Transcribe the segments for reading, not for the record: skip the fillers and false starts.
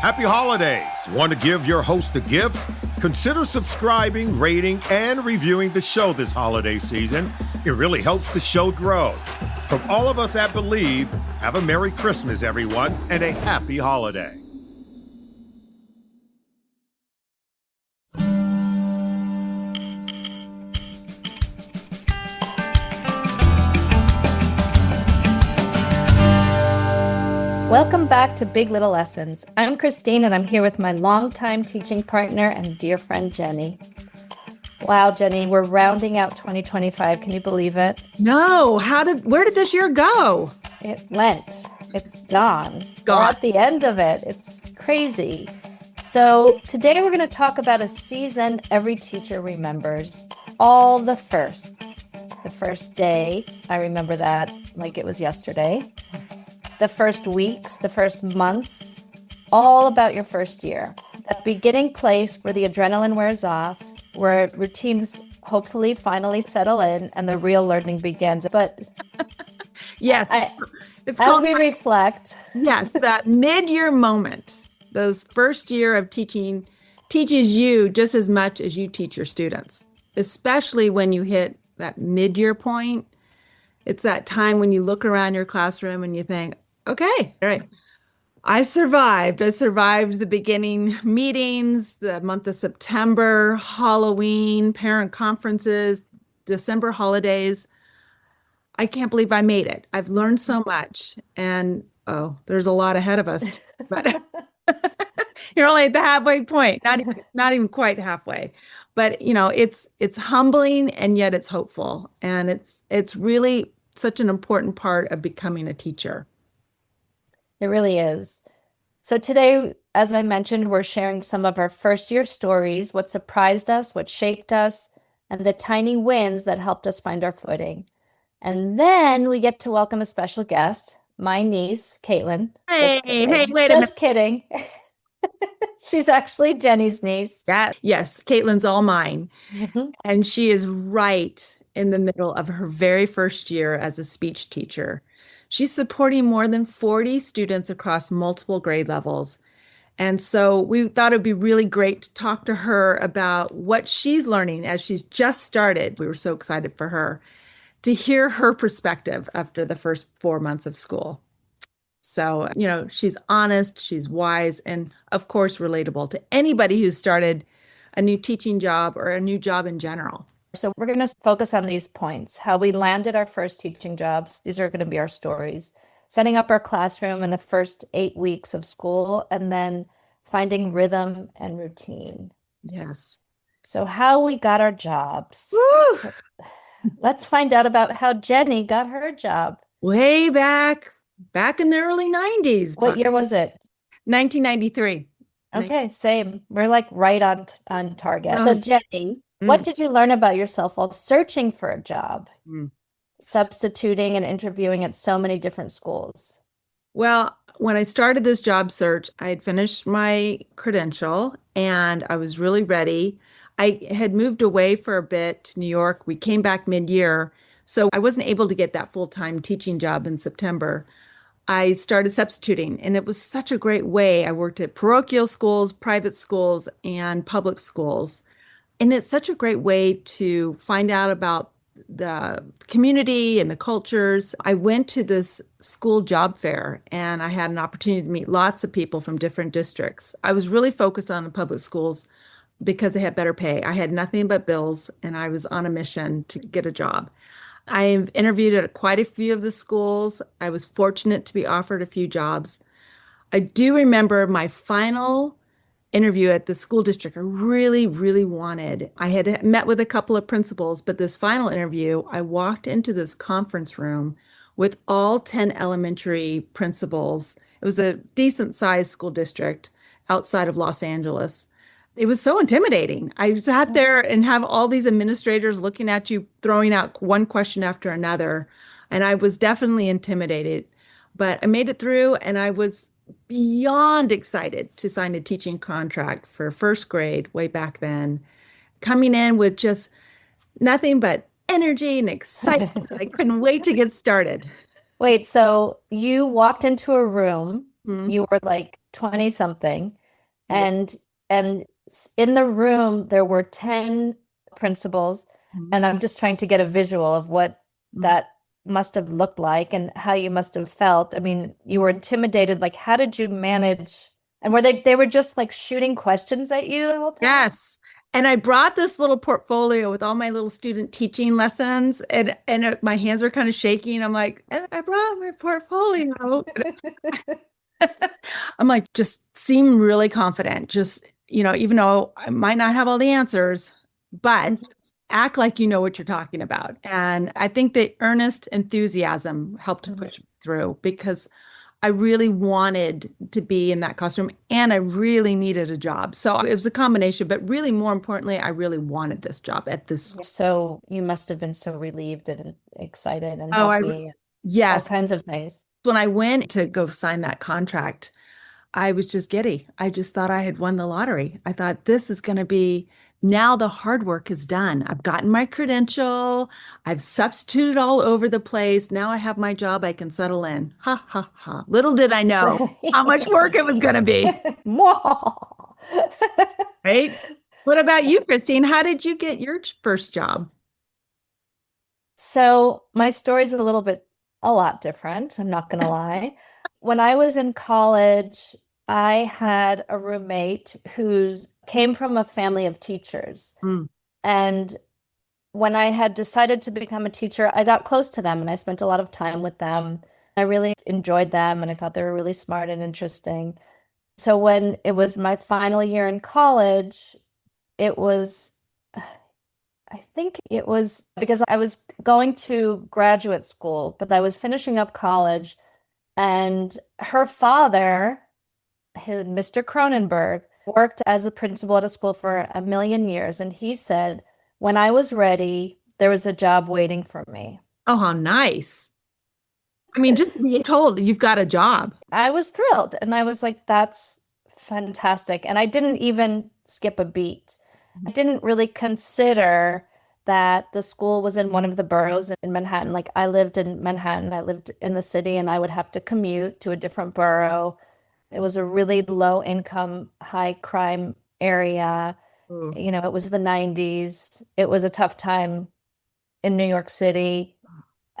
Happy holidays. Want to give your host a gift? Consider subscribing, rating, and reviewing the show this holiday season. It really helps the show grow. From all of us at Believe, have a Merry Christmas, everyone, and a happy holiday. Welcome back to Big Little Lessons. I'm Kristine, and I'm here with my longtime teaching partner and dear friend, Jenny. Wow, Jenny, we're rounding out 2025. Can you believe it? No. Where did this year go? It went. It's gone. We're at the end of it. It's crazy. So today we're going to talk about a season every teacher remembers. All the firsts. The first day, I remember that like it was yesterday. The first weeks, the first months, all about your first year. That beginning place where the adrenaline wears off, where routines hopefully finally settle in and the real learning begins. But yes, it's as we reflect. Yes, that mid-year moment, those first year of teaching teaches you just as much as you teach your students, especially when you hit that mid-year point. It's that time when you look around your classroom and you think, okay, all right. I survived the beginning meetings, the month of September, Halloween, parent conferences, December holidays. I can't believe I made it. I've learned so much, and there's a lot ahead of us. But you're only at the halfway point, not even quite halfway. But it's humbling, and yet it's hopeful, and it's really such an important part of becoming a teacher. It really is. So today, as I mentioned, we're sharing some of our first year stories, what surprised us, what shaped us, and the tiny wins that helped us find our footing. And then we get to welcome a special guest, my niece, Katelyn. Hey, wait a minute. Just kidding. She's actually Jenny's niece. Yes, Katelyn's all mine. And she is right in the middle of her very first year as a speech teacher. She's supporting more than 40 students across multiple grade levels. And so we thought it'd be really great to talk to her about what she's learning as she's just started. We were so excited for her to hear her perspective after the first 4 months of school. So, she's honest, she's wise, and of course, relatable to anybody who's started a new teaching job or a new job in general. So we're going to focus on these points, how we landed our first teaching jobs. These are going to be our stories. Setting up our classroom in the first 8 weeks of school, and then finding rhythm and routine. Yes. So how we got our jobs. So let's find out about how Jenny got her job. Way back in the early 90s. What year was it? 1993. Okay, same. We're like right on target. So Jenny, what did you learn about yourself while searching for a job, substituting and interviewing at so many different schools? Well, when I started this job search, I had finished my credential and I was really ready. I had moved away for a bit to New York. We came back mid-year, so I wasn't able to get that full-time teaching job in September. I started substituting, and it was such a great way. I worked at parochial schools, private schools, and public schools. And it's such a great way to find out about the community and the cultures. I went to this school job fair and I had an opportunity to meet lots of people from different districts. I was really focused on the public schools because they had better pay. I had nothing but bills and I was on a mission to get a job. I interviewed at quite a few of the schools. I was fortunate to be offered a few jobs. I do remember my final interview at the school district I really, really wanted. I had met with a couple of principals, but this final interview, I walked into this conference room with all 10 elementary principals. It was a decent sized school district outside of Los Angeles. It was so intimidating. I sat there and have all these administrators looking at you, throwing out one question after another. And I was definitely intimidated, but I made it through and I was beyond excited to sign a teaching contract for first grade way back then, coming in with just nothing but energy and excitement. I couldn't wait to get started. Wait, so you walked into a room, you were like 20 something. And in the room there were 10 principals, and I'm just trying to get a visual of what that must have looked like and how you must have felt. I mean, you were intimidated. Like, how did you manage? And were they were just like shooting questions at you the whole time? Yes. And I brought this little portfolio with all my little student teaching lessons, and my hands were kind of shaking. I'm like, and I brought my portfolio. I'm like, just seem really confident. Just, even though I might not have all the answers, but act like you know what you're talking about. And I think the earnest enthusiasm helped to push me through, because I really wanted to be in that classroom and I really needed a job. So it was a combination, but really more importantly, I really wanted this job at this. So you must have been so relieved and excited and Oh, happy, yes. all kinds of things. When I went to go sign that contract, I was just giddy. I just thought I had won the lottery. I thought this is going to be, now the hard work is done. I've gotten my credential. I've substituted all over the place. Now I have my job. I can settle in. Ha, ha, ha. Little did I know how much work it was going to be. Right? What about you, Kristine? How did you get your first job? So my story's a lot different. I'm not going to lie. When I was in college, I had a roommate who came from a family of teachers. And when I had decided to become a teacher, I got close to them and I spent a lot of time with them. I really enjoyed them and I thought they were really smart and interesting. So when it was my final year in college, I think it was because I was going to graduate school, but I was finishing up college, and her father, Mr. Cronenberg, worked as a principal at a school for a million years. And he said, when I was ready, there was a job waiting for me. Oh, how nice. I mean, just being told you've got a job. I was thrilled. And I was like, that's fantastic. And I didn't even skip a beat. I didn't really consider that the school was in one of the boroughs in Manhattan. Like, I lived in Manhattan, I lived in the city, and I would have to commute to a different borough. It was a really low income, high crime area. It was the 90s. It was a tough time in New York City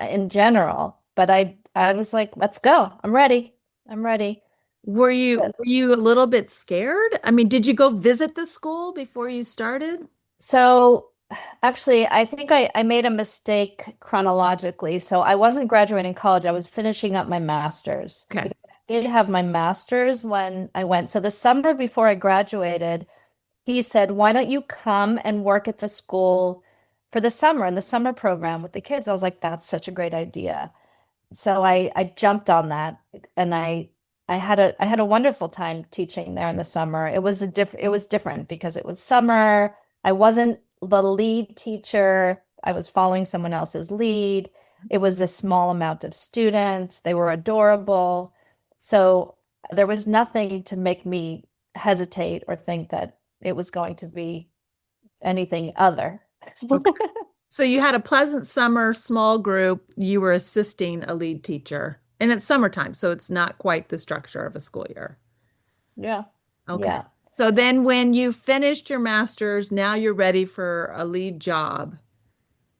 in general. But I was like, let's go. I'm ready. I'm ready. Were you a little bit scared? I mean, did you go visit the school before you started? So actually, I think I made a mistake chronologically. So I wasn't graduating college. I was finishing up my master's. Okay. I did have my master's when I went. So the summer before I graduated, he said, why don't you come and work at the school for the summer in the summer program with the kids? I was like, that's such a great idea. So I jumped on that, and I had a wonderful time teaching there in the summer. It was different because it was summer. I wasn't the lead teacher. I was following someone else's lead. It was a small amount of students. They were adorable. So there was nothing to make me hesitate or think that it was going to be anything other. So you had a pleasant summer, small group. You were assisting a lead teacher, and it's summertime, so it's not quite the structure of a school year. Yeah. Okay. Yeah. So then when you finished your master's, now you're ready for a lead job.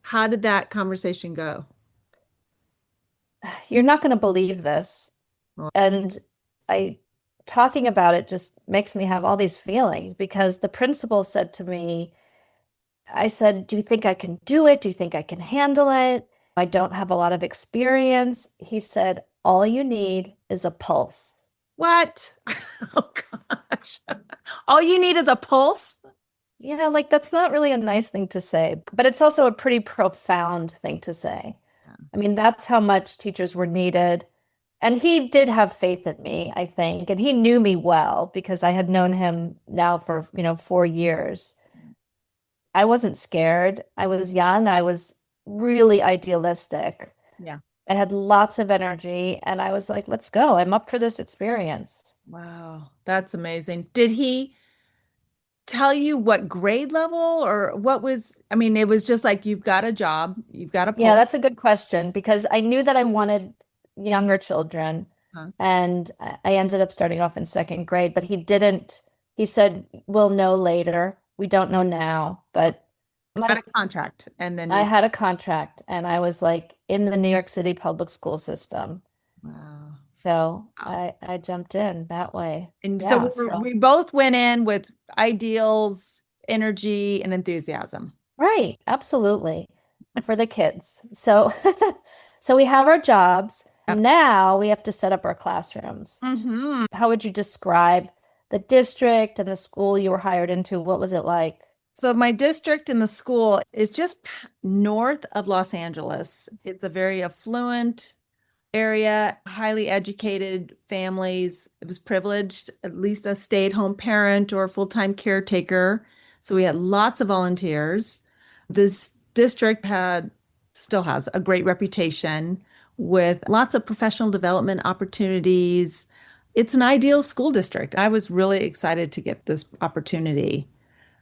How did that conversation go? You're not going to believe this. And talking about it just makes me have all these feelings, because the principal said to me, I said, do you think I can do it? Do you think I can handle it? I don't have a lot of experience. He said, all you need is a pulse. What? Oh, gosh. All you need is a pulse? Yeah, like that's not really a nice thing to say, but it's also a pretty profound thing to say. Yeah. I mean, that's how much teachers were needed. And he did have faith in me, I think. And he knew me well because I had known him now for, 4 years. I wasn't scared. I was young. I was really idealistic. Yeah. I had lots of energy, and I was like, let's go. I'm up for this experience. Wow, that's amazing. Did he tell you what grade level or what was, I mean, it was just like, you've got a job, you've got a pulse. Yeah, that's a good question, because I knew that I wanted younger children. Huh. And I ended up starting off in second grade, but he said, we'll know later. We don't know now, but Got a contract, and then I had a contract and I was like in the New York City public school system. wow. So Wow. I jumped in that way. And so Yeah. we both went in with ideals, energy, and enthusiasm. Right. Absolutely. For the kids. So, so we have our jobs. Yep. Now we have to set up our classrooms. Hmm. How would you describe the district and the school you were hired into? What was it like? So my district in the school is just north of Los Angeles. It's a very affluent area, highly educated families. It was privileged, at least a stay-at-home parent or a full-time caretaker. So we had lots of volunteers. This district still has a great reputation with lots of professional development opportunities. It's an ideal school district. I was really excited to get this opportunity.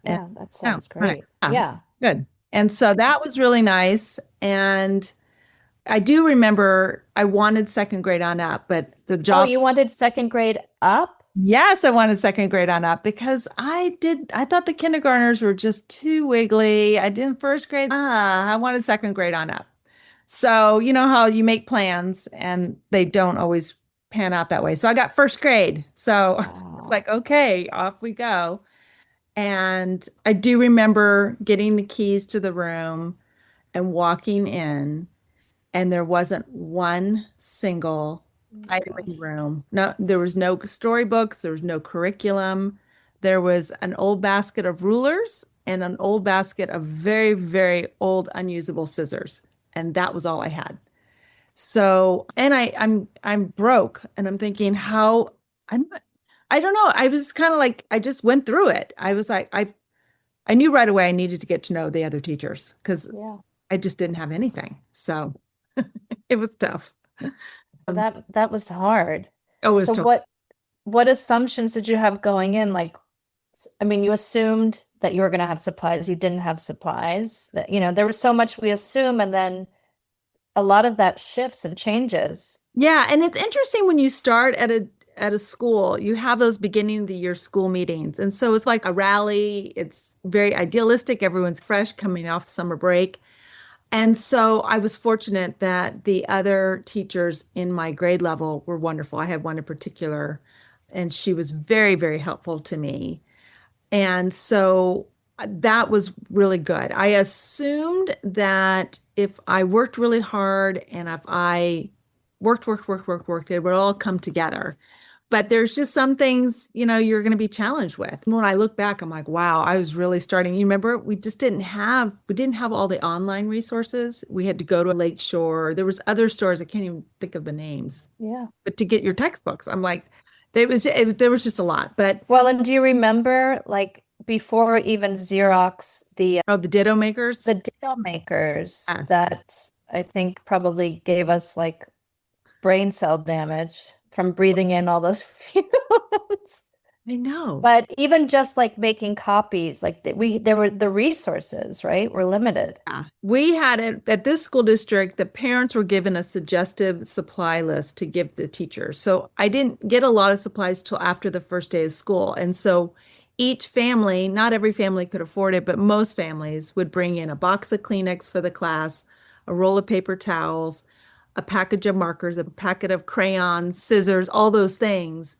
And Yeah, that yeah, sounds great. nice. Yeah, Yeah. good. And so that was really nice. And I do remember I wanted second grade on up, but the Oh, job, you wanted second grade up? yes, I wanted second grade on up because I thought the kindergartners were just too wiggly. I did first grade. I wanted second grade on up. So, you know how you make plans and they don't always pan out that way. So I got first grade. So it's Wow. like, okay, off we go. And I do remember getting the keys to the room and walking in, and there wasn't one single Oh my item in the gosh. room. No, there was no storybooks, there was no curriculum. There was an old basket of rulers and an old basket of very, very old unusable scissors. And that was all I had. So, and I'm broke and I'm thinking how I'm I don't know. I was kind of like I just went through it. I was like I knew right away I needed to get to know the other teachers because Yeah. I just didn't have anything. So it was tough. That was hard. It was So tough. what assumptions did you have going in? Like, I mean, you assumed that you were going to have supplies. You didn't have supplies. That, there was so much we assume, and then a lot of that shifts and changes. Yeah, and it's interesting when you start at a school, you have those beginning of the year school meetings. And so it's like a rally. It's very idealistic. Everyone's fresh coming off summer break. And so I was fortunate that the other teachers in my grade level were wonderful. I had one in particular, and she was very, very helpful to me. And so that was really good. I assumed that if I worked really hard and if I worked, it would all come together. But there's just some things, you're going to be challenged with. And when I look back, I'm like, wow, I was really starting. You remember, we didn't have all the online resources. We had to go to a Lake Shore. There was other stores. I can't even think of the names. Yeah. But to get your textbooks, I'm like, there was just a lot. But Well, and do you remember, like, before even Xerox, the ditto makers. the ditto makers Yeah. that I think probably gave us like brain cell damage from breathing in all those fumes. I know. But even just like making copies, like there were the resources, right? Were limited. Yeah. We had it at this school district, the parents were given a suggestive supply list to give the teachers. So I didn't get a lot of supplies till after the first day of school. And so each family, not every family could afford it, but most families would bring in a box of Kleenex for the class, a roll of paper towels, a package of markers, a packet of crayons, scissors, all those things.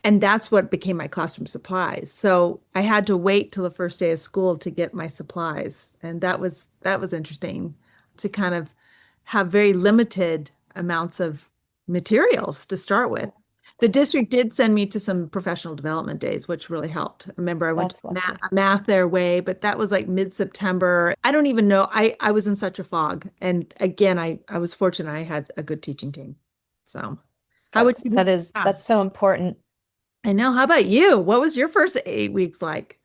And that's what became my classroom supplies. So I had to wait till the first day of school to get my supplies. And that was interesting to kind of have very limited amounts of materials to start with. The district did send me to some professional development days, which really helped. I remember I went That's to lucky. math their way, but that was like mid-September. I don't even know. I was in such a fog. And again, I was fortunate I had a good teaching team. So how would you? Yeah. That's so important. I know. How about you? What was your first 8 weeks like?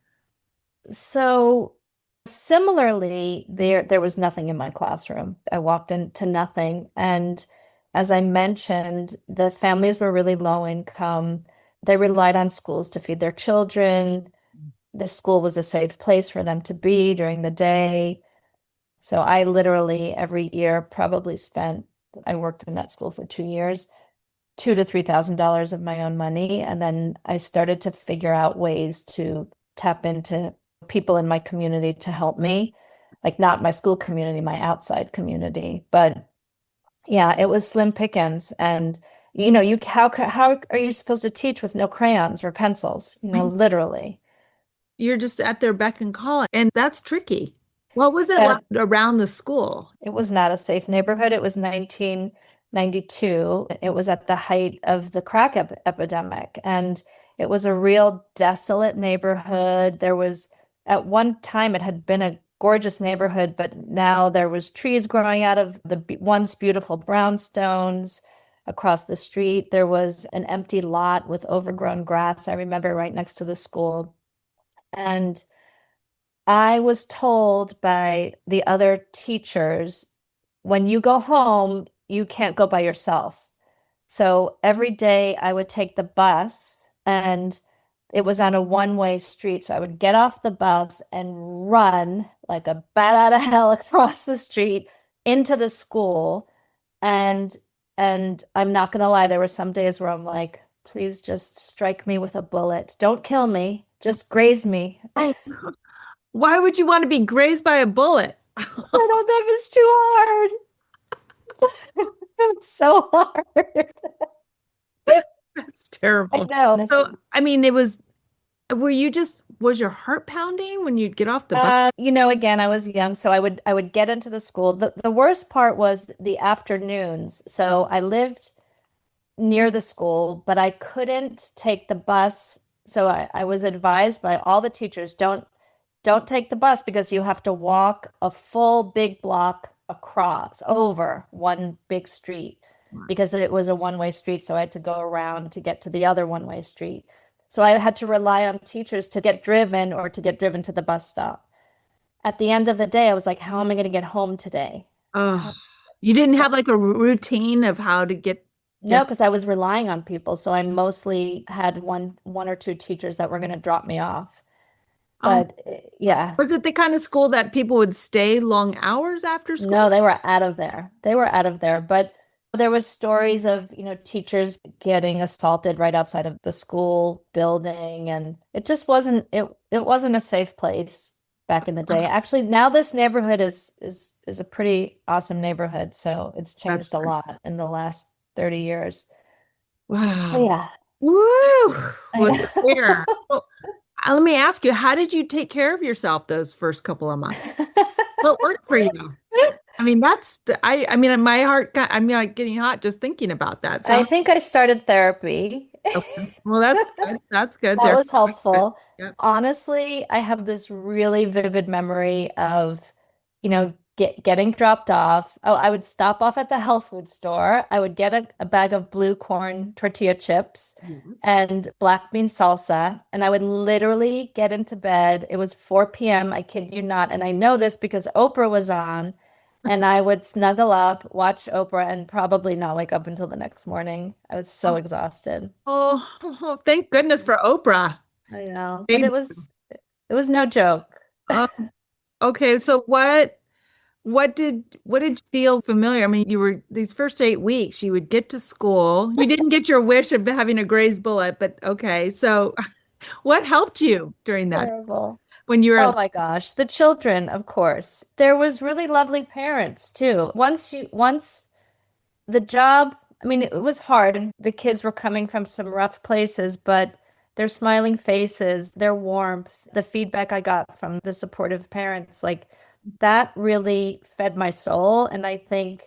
So similarly, there was nothing in my classroom. I walked into nothing. And as I mentioned, the families were really low income. They relied on schools to feed their children. The school was a safe place for them to be during the day. So I literally every year I worked in that school for 2 years. 2 to $3,000 of my own money. And then I started to figure out ways to tap into people in my community to help me, like not my school community, my outside community. But yeah, it was slim pickings. And how are you supposed to teach with no crayons or pencils? Literally. You're just at their beck and call, and that's tricky. What was it Yeah, like around the school? it was not a safe neighborhood. It was 1992. It was at the height of the crack epidemic, and it was a real desolate neighborhood. There was, at one time, it had been a gorgeous neighborhood, but now there was trees growing out of the once beautiful brownstones. Across the street, there was an empty lot with overgrown grass, I remember, right next to the school. And I was told by the other teachers, when you go home, you can't go by yourself. So every day I would take the bus, and it was on a one-way street. So I would get off the bus and run like a bat out of hell across the street into the school. And I'm not gonna lie, there were some days where I'm like, please just strike me with a bullet. Don't kill me, just graze me. I Why would you want to be grazed by a bullet? don't know, that was too hard. It's so hard. That's terrible. I know. So, I mean, was your heart pounding when you'd get off the bus? Again, I was young, so I would get into the school. The worst part was the afternoons. So I lived near the school, but I couldn't take the bus. So I was advised by all the teachers, don't take the bus because you have to walk a full big block across over one big street because it was a one-way street. So I had to go around to get to the other one-way street. So I had to rely on teachers to get driven or to get driven to the bus stop. At the end of the day, I was like, how am I going to get home today? Oh, you didn't have like a routine of how to No, because I was relying on people. So I mostly had one or two teachers that were going to drop me off. Oh, But yeah, was it the kind of school that people would stay long hours after school? no, they were out of there. They were out of there. But there was stories of, teachers getting assaulted right outside of the school building, and it wasn't a safe place back in the day. Actually, now this neighborhood is a pretty awesome neighborhood, so it's That's changed a great. lot in the last 30 years. So Wow. yeah. Woo! I Well, know. there. So, let me ask you, how did you take care of yourself those first couple of months? What worked for you? I mean, I mean, my heart I'm like getting hot just thinking about that. I So, think I started therapy. okay. Well, that's good. That's good. That There. was helpful. Yep. Honestly, I have this really vivid memory of, getting dropped off. Oh, I would stop off at the health food store. I would get a bag of blue corn tortilla chips Yes. and black bean salsa, and I would literally get into bed. It was 4 p.m., I kid you not. And I know this because Oprah was on, and I would snuggle up, watch Oprah, and probably not wake up until the next morning. I was so exhausted. Oh, thank goodness for Oprah. I know, but Maybe. it was no joke. Um, okay, so what did you feel familiar? I mean, you were these first 8 weeks, you would get to school. You didn't get your wish of having a grazed bullet, but okay. So what helped you during that Terrible. when you Oh were my gosh, the children, of course. There was really lovely parents too. Once the job, I mean, it was hard. The kids were coming from some rough places, but their smiling faces, their warmth, the feedback I got from the supportive parents, like that really fed my soul. And I think,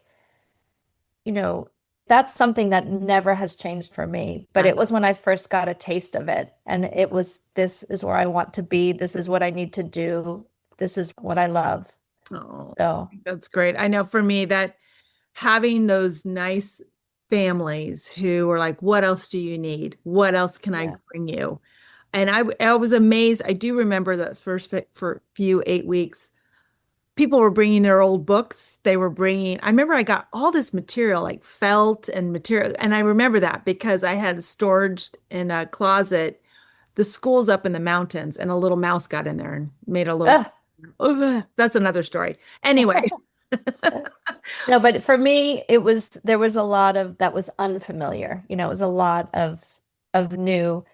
you know, that's something that never has changed for me. But right? it was when I first got a taste of it. And it was, this is where I want to be. This is what I need to do. This is what I love. Oh, So, that's great. I know for me that having those nice families who are like, what else do you need? What else can I yeah. bring you? And I was amazed. I do remember that first for few 8 weeks, people were bringing their old books. I remember I got all this material like felt and material. And I remember that because I had storage in a closet. The school's up in the mountains and a little mouse got in there and made a little, Ugh. that's another story. Anyway, No, but for me, there was a lot of that was unfamiliar. It was a lot of new.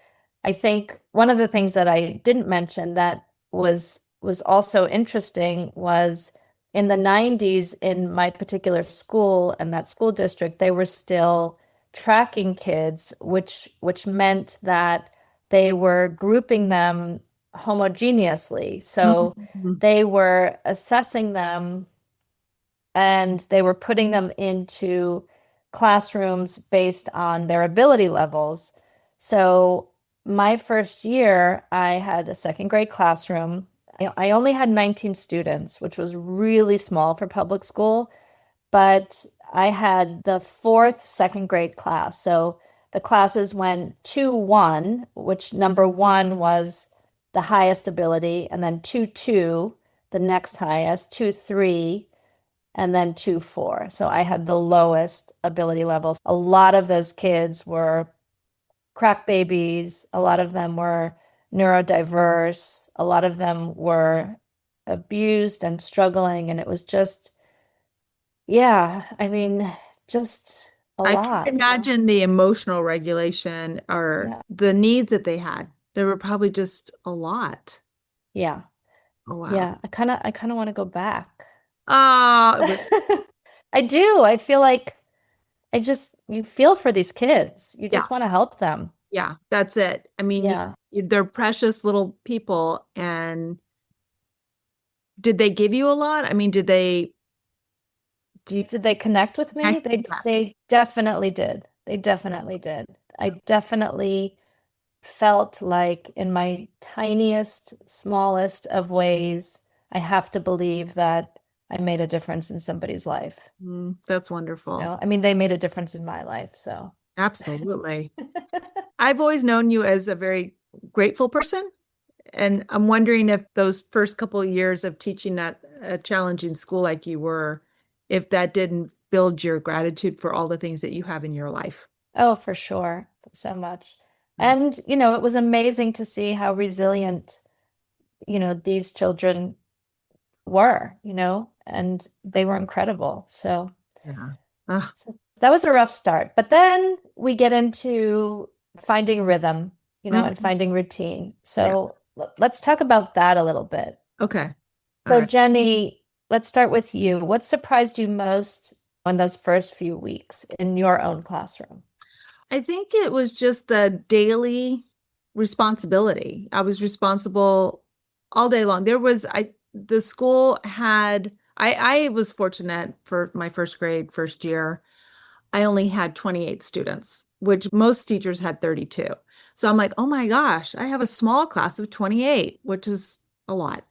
I think one of the things that I didn't mention that was also interesting was in the 90s in my particular school and that school district, they were still tracking kids, which meant that they were grouping them homogeneously. So Mhm. they were assessing them and they were putting them into classrooms based on their ability levels. So my first year, I had a second grade classroom. I only had 19 students, which was really small for public school, but I had the fourth second grade class. So the classes went 2-1, which number one was the highest ability, and then 2-2, the next highest, 2-3, and then 2-4. So I had the lowest ability levels. A lot of those kids were crack babies. A lot of them were neurodiverse. A lot of them were abused and struggling. And it was just, yeah, I mean, just a I can lot. imagine the emotional regulation or Yeah. the needs that they had. There were probably just a lot. Yeah. Oh, wow. Yeah. I kind of want to go back. Oh, I do. I feel like you feel for these kids. You yeah, just want to help them. yeah, that's it. I mean, Yeah. they're precious little people. And did they give you a lot? I mean, do you Did they connect with me? connect? They definitely did. They definitely did. I definitely felt like in my tiniest, smallest of ways, I have to believe that I made a difference in somebody's life. That's wonderful. I mean, they made a difference in my life, so. Absolutely. I've always known you as a very grateful person. And I'm wondering if those first couple of years of teaching at a challenging school like you were, if that didn't build your gratitude for all the things that you have in your life. Oh, for sure. So much. Mm. And, it was amazing to see how resilient, these children were, and they were incredible. So, Yeah. Ah, so that was a rough start. But then we get into finding rhythm, and mhm. finding routine. Yeah. So let's talk about that a little bit. Okay. All So, right. Jenny, let's start with you. What surprised you most in those first few weeks in your own classroom? I think it was just the daily responsibility. I was responsible all day long. The school had, I was fortunate for my first grade, first year. I only had 28 students, which most teachers had 32. So I'm like, oh my gosh, I have a small class of 28, which is a lot.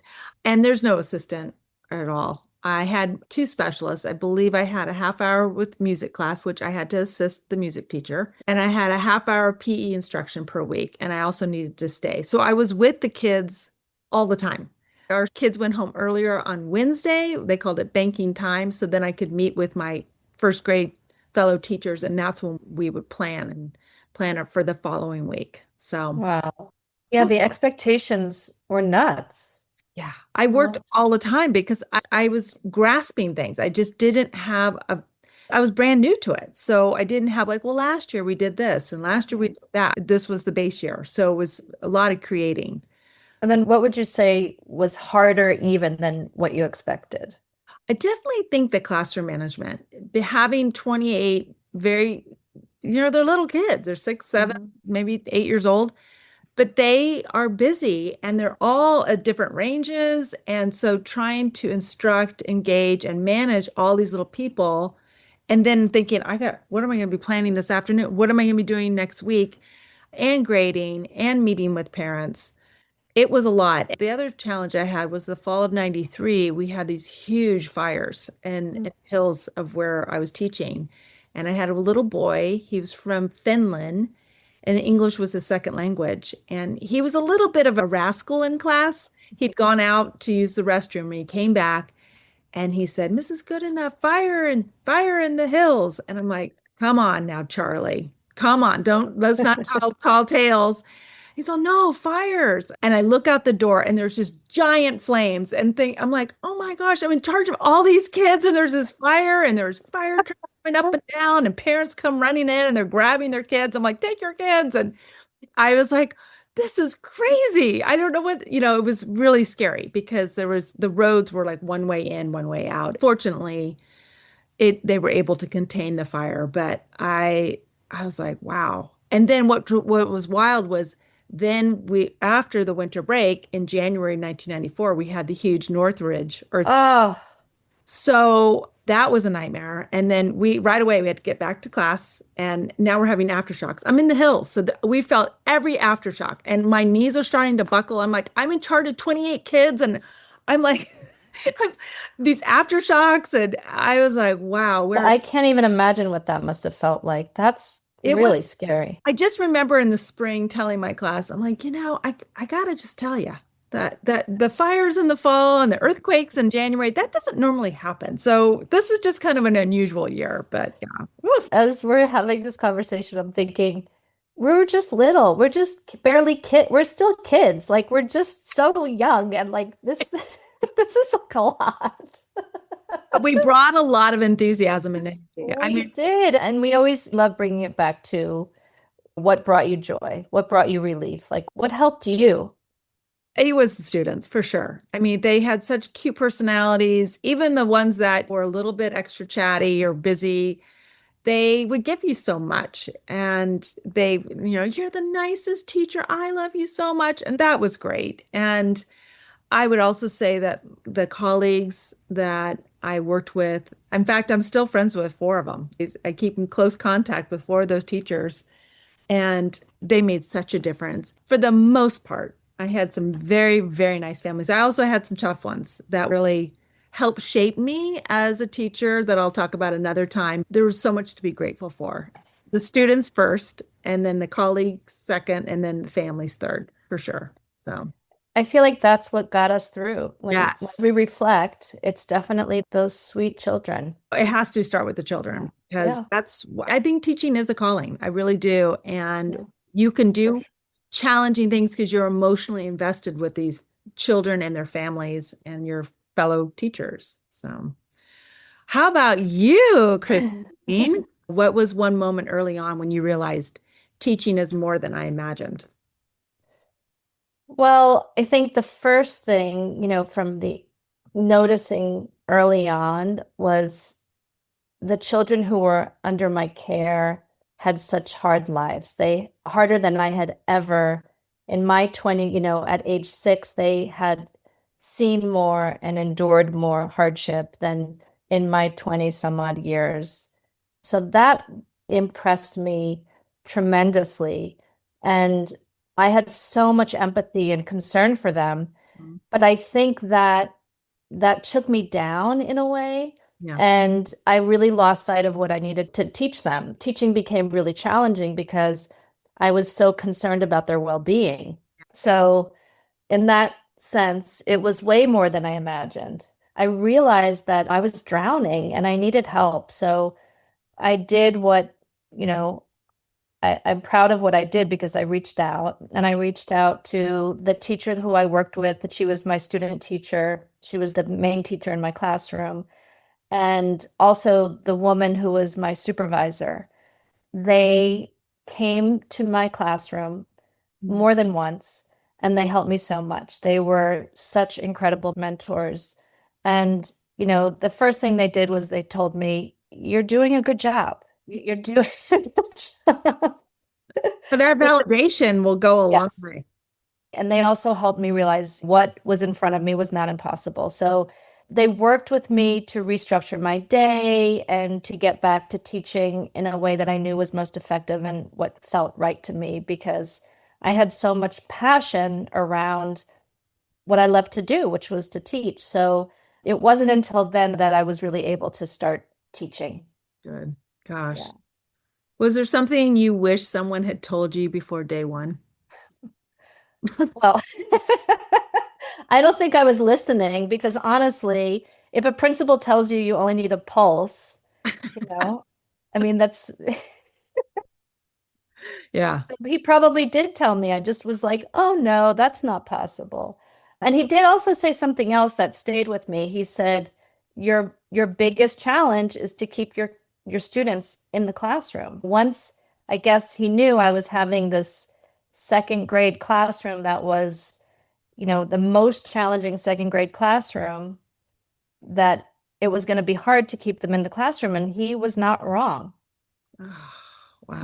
And there's no assistant at all. I had two specialists. I believe I had a half hour with music class, which I had to assist the music teacher. And I had a half hour PE instruction per week. And I also needed to stay. So I was with the kids all the time. Our kids went home earlier on Wednesday. They called it banking time. So then I could meet with my first grade fellow teachers, and that's when we would plan it for the following week. So, Wow. Yeah, the expectations were nuts. yeah, I worked all the time because I was grasping things. I just didn't have I was brand new to it. So I didn't have like, well, last year we did this and last year we did that. This was the base year. So it was a lot of creating. And then what would you say was harder even than what you expected? I definitely think the classroom management, having 28 very, they're little kids. They're 6, 7, Mhm. maybe 8 years old, but they are busy and they're all at different ranges. And so trying to instruct, engage, and manage all these little people, and then thinking, what am I going to be planning this afternoon? What am I going to be doing next week? And grading and meeting with parents. It was a lot. The other challenge I had was the fall of 93. We had these huge fires in hills of where I was teaching. And I had a little boy. He was from Finland, and English was his second language. And he was a little bit of a rascal in class. He'd gone out to use the restroom and he came back and he said, Mrs. Goodenough, fire in the hills. And I'm like, come on now, Charlie. Come on, let's not tell tall tales. He's all, no, fires. And I look out the door and there's just giant flames and I'm like, oh my gosh, I'm in charge of all these kids. And there's this fire and there's fire trucks going up and down and parents come running in and they're grabbing their kids. I'm like, take your kids. And I was like, this is crazy. I don't know what, it was really scary because the roads were like one way in, one way out. Fortunately, they were able to contain the fire, but I was like, wow. And then what was wild was then after the winter break in January 1994, we had the huge Northridge earthquake. Oh, So that was a nightmare. And then right away we had to get back to class, and now we're having aftershocks. I'm in the hills, so we felt every aftershock, and my knees are starting to buckle. I'm like, I'm in charge of 28 kids, and I'm like, these aftershocks, and I was like, wow. I can't even imagine what that must have felt like. That's really scary. I just remember in the spring telling my class, I'm like, I gotta just tell you that the fires in the fall and the earthquakes in January, that doesn't normally happen. So this is just kind of an unusual year, but yeah. Woof. As we're having this conversation, I'm thinking, we're just little. We're just barely We're still kids. Like, we're just so young, and like this this is a lot. We brought a lot of enthusiasm and energy. We did, and we always love bringing it back to what brought you joy, what brought you relief, like what helped you. It was the students, for sure. I mean, they had such cute personalities. Even the ones that were a little bit extra chatty or busy, they would give you so much. And you're the nicest teacher. I love you so much. And that was great. And I would also say that the colleagues that I worked with, in fact, I'm still friends with 4 of them. I keep in close contact with 4 of those teachers, and they made such a difference. For the most part, I had some very, very nice families. I also had some tough ones that really helped shape me as a teacher that I'll talk about another time. There was so much to be grateful for. The students first, and then the colleagues second, and then the families third, for sure. So I feel like that's what got us through. Yes. When we reflect, it's definitely those sweet children. It has to start with the children, because I think teaching is a calling. I really do. And you can do challenging things because you're emotionally invested with these children and their families and your fellow teachers. So how about you, Kristine? What was one moment early on when you realized teaching is more than I imagined? Well, I think the first thing, from the noticing early on was the children who were under my care had such hard lives. Harder than I had ever in my 20, at age 6, they had seen more and endured more hardship than in my 20 some odd years. So that impressed me tremendously. And I had so much empathy and concern for them. But I think that took me down in a way. Yeah. And I really lost sight of what I needed to teach them. Teaching became really challenging because I was so concerned about their well-being. So in that sense, it was way more than I imagined. I realized that I was drowning and I needed help. So I did what, I'm proud of what I did because I reached out, and I reached out to the teacher who I worked with, that she was my student teacher. She was the main teacher in my classroom. And also the woman who was my supervisor. They came to my classroom more than once, and they helped me so much. They were such incredible mentors. And, the first thing they did was they told me, you're doing a good job. You're doing a good job. So that validation will go a long way. And they also helped me realize what was in front of me was not impossible. So they worked with me to restructure my day and to get back to teaching in a way that I knew was most effective and what felt right to me, because I had so much passion around what I loved to do, which was to teach. So it wasn't until then that I was really able to start teaching. Good. Gosh. Yeah. Was there something you wish someone had told you before day one? Well, I don't think I was listening, because honestly, if a principal tells you you only need a pulse, I mean, that's Yeah. So he probably did tell me. I just was like, oh no, that's not possible. And he did also say something else that stayed with me. He said, your biggest challenge is to keep your students in the classroom. Once I guess he knew I was having this second grade classroom that was, the most challenging second grade classroom, that it was going to be hard to keep them in the classroom. And he was not wrong. He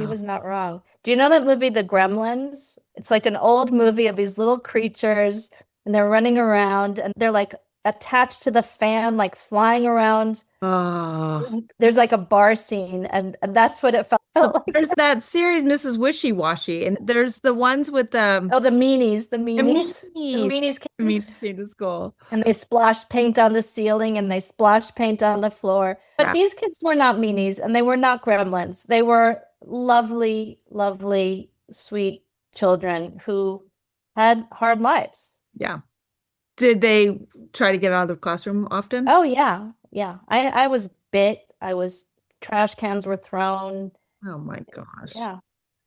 Wow. was not wrong. Do you know that movie, The Gremlins? It's like an old movie of these little creatures and they're running around and they're like attached to the fan, like flying around. Oh. There's like a bar scene, and that's what it felt like. There's that series, Mrs. Wishy Washy, and there's the ones with Oh, the meanies, the the meanies. The meanies. meanies I came mean, came to school. and they splashed paint on the ceiling and they splashed paint on the floor. But Yeah. these kids were not meanies and they were not gremlins. They were lovely, lovely, sweet children who had hard lives. Yeah. Did they try to get out of the classroom often? Oh yeah, yeah. I was bit. I was trash cans were thrown. Oh my gosh. Yeah,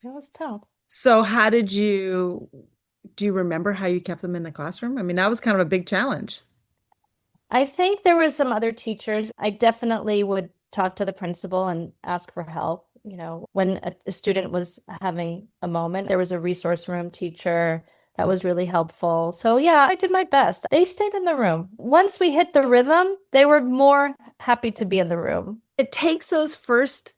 it was tough. So do you remember how you kept them in the classroom? I mean, that was kind of a big challenge. I think there was some other teachers. I definitely would talk to the principal and ask for help. When a student was having a moment, there was a resource room teacher that was really helpful. So yeah, I did my best. They stayed in the room. Once we hit the rhythm, they were more happy to be in the room. It takes those first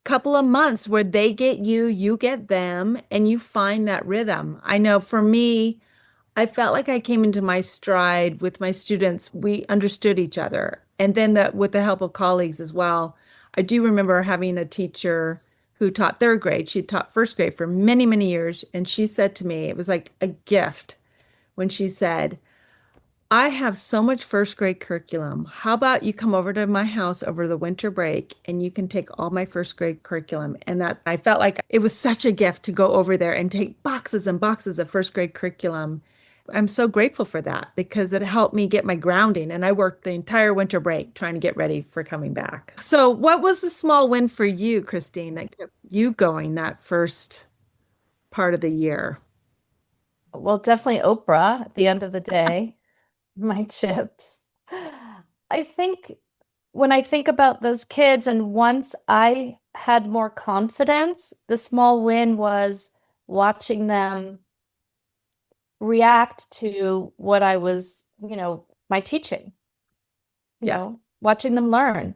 couple of months where they get you, you get them, and you find that rhythm. I know for me, I felt like I came into my stride with my students. We understood each other. And then that with the help of colleagues as well. I do remember having a teacher who taught third grade. She taught first grade for many, many years. And she said to me, it was like a gift when she said, I have so much first grade curriculum. How about you come over to my house over the winter break and you can take all my first grade curriculum? And that I felt like it was such a gift to go over there and take boxes and boxes of first grade curriculum. I'm so grateful for that because it helped me get my grounding. And I worked the entire winter break trying to get ready for coming back. So, what was the small win for you, Kristine, that kept you going that first part of the year? Well, definitely Oprah at the end of the day. My chips. I think when I think about those kids, and once I had more confidence, the small win was watching them react to what I was, my teaching, Yeah. watching them learn.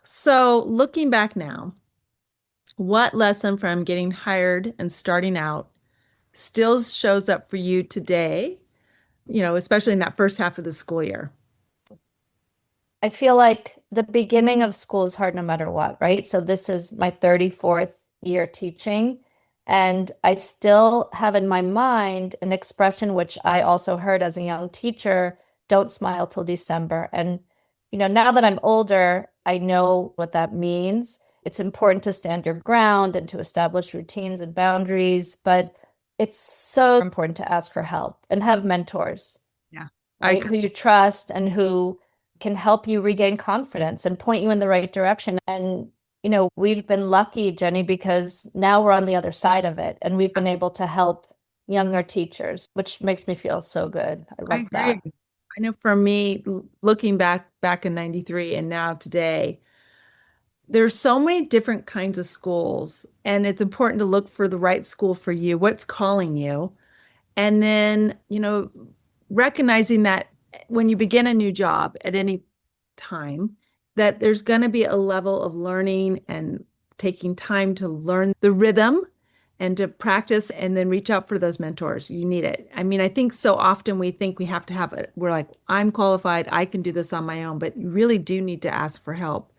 So, looking back now, what lesson from getting hired and starting out still shows up for you today, especially in that first half of the school year? I feel like the beginning of school is hard no matter what, right? So this is my 34th year teaching, and I still have in my mind an expression which I also heard as a young teacher, don't smile till December. And, now that I'm older, I know what that means. It's important to stand your ground and to establish routines and boundaries, but it's so important to ask for help and have mentors, Yeah. right? Who you trust and who can help you regain confidence and point you in the right direction. And, we've been lucky, Jenny, because now we're on the other side of it and we've been able to help younger teachers, which makes me feel so good. I I love that. agree. I know for me, looking back in 93 and now today, there's so many different kinds of schools, and it's important to look for the right school for you, what's calling you. And then, recognizing that when you begin a new job at any time, that there's going to be a level of learning and taking time to learn the rhythm and to practice and then reach out for those mentors. You need it. I mean, I think so often we think we have to have it. We're like, I'm qualified. I can do this on my own, but you really do need to ask for help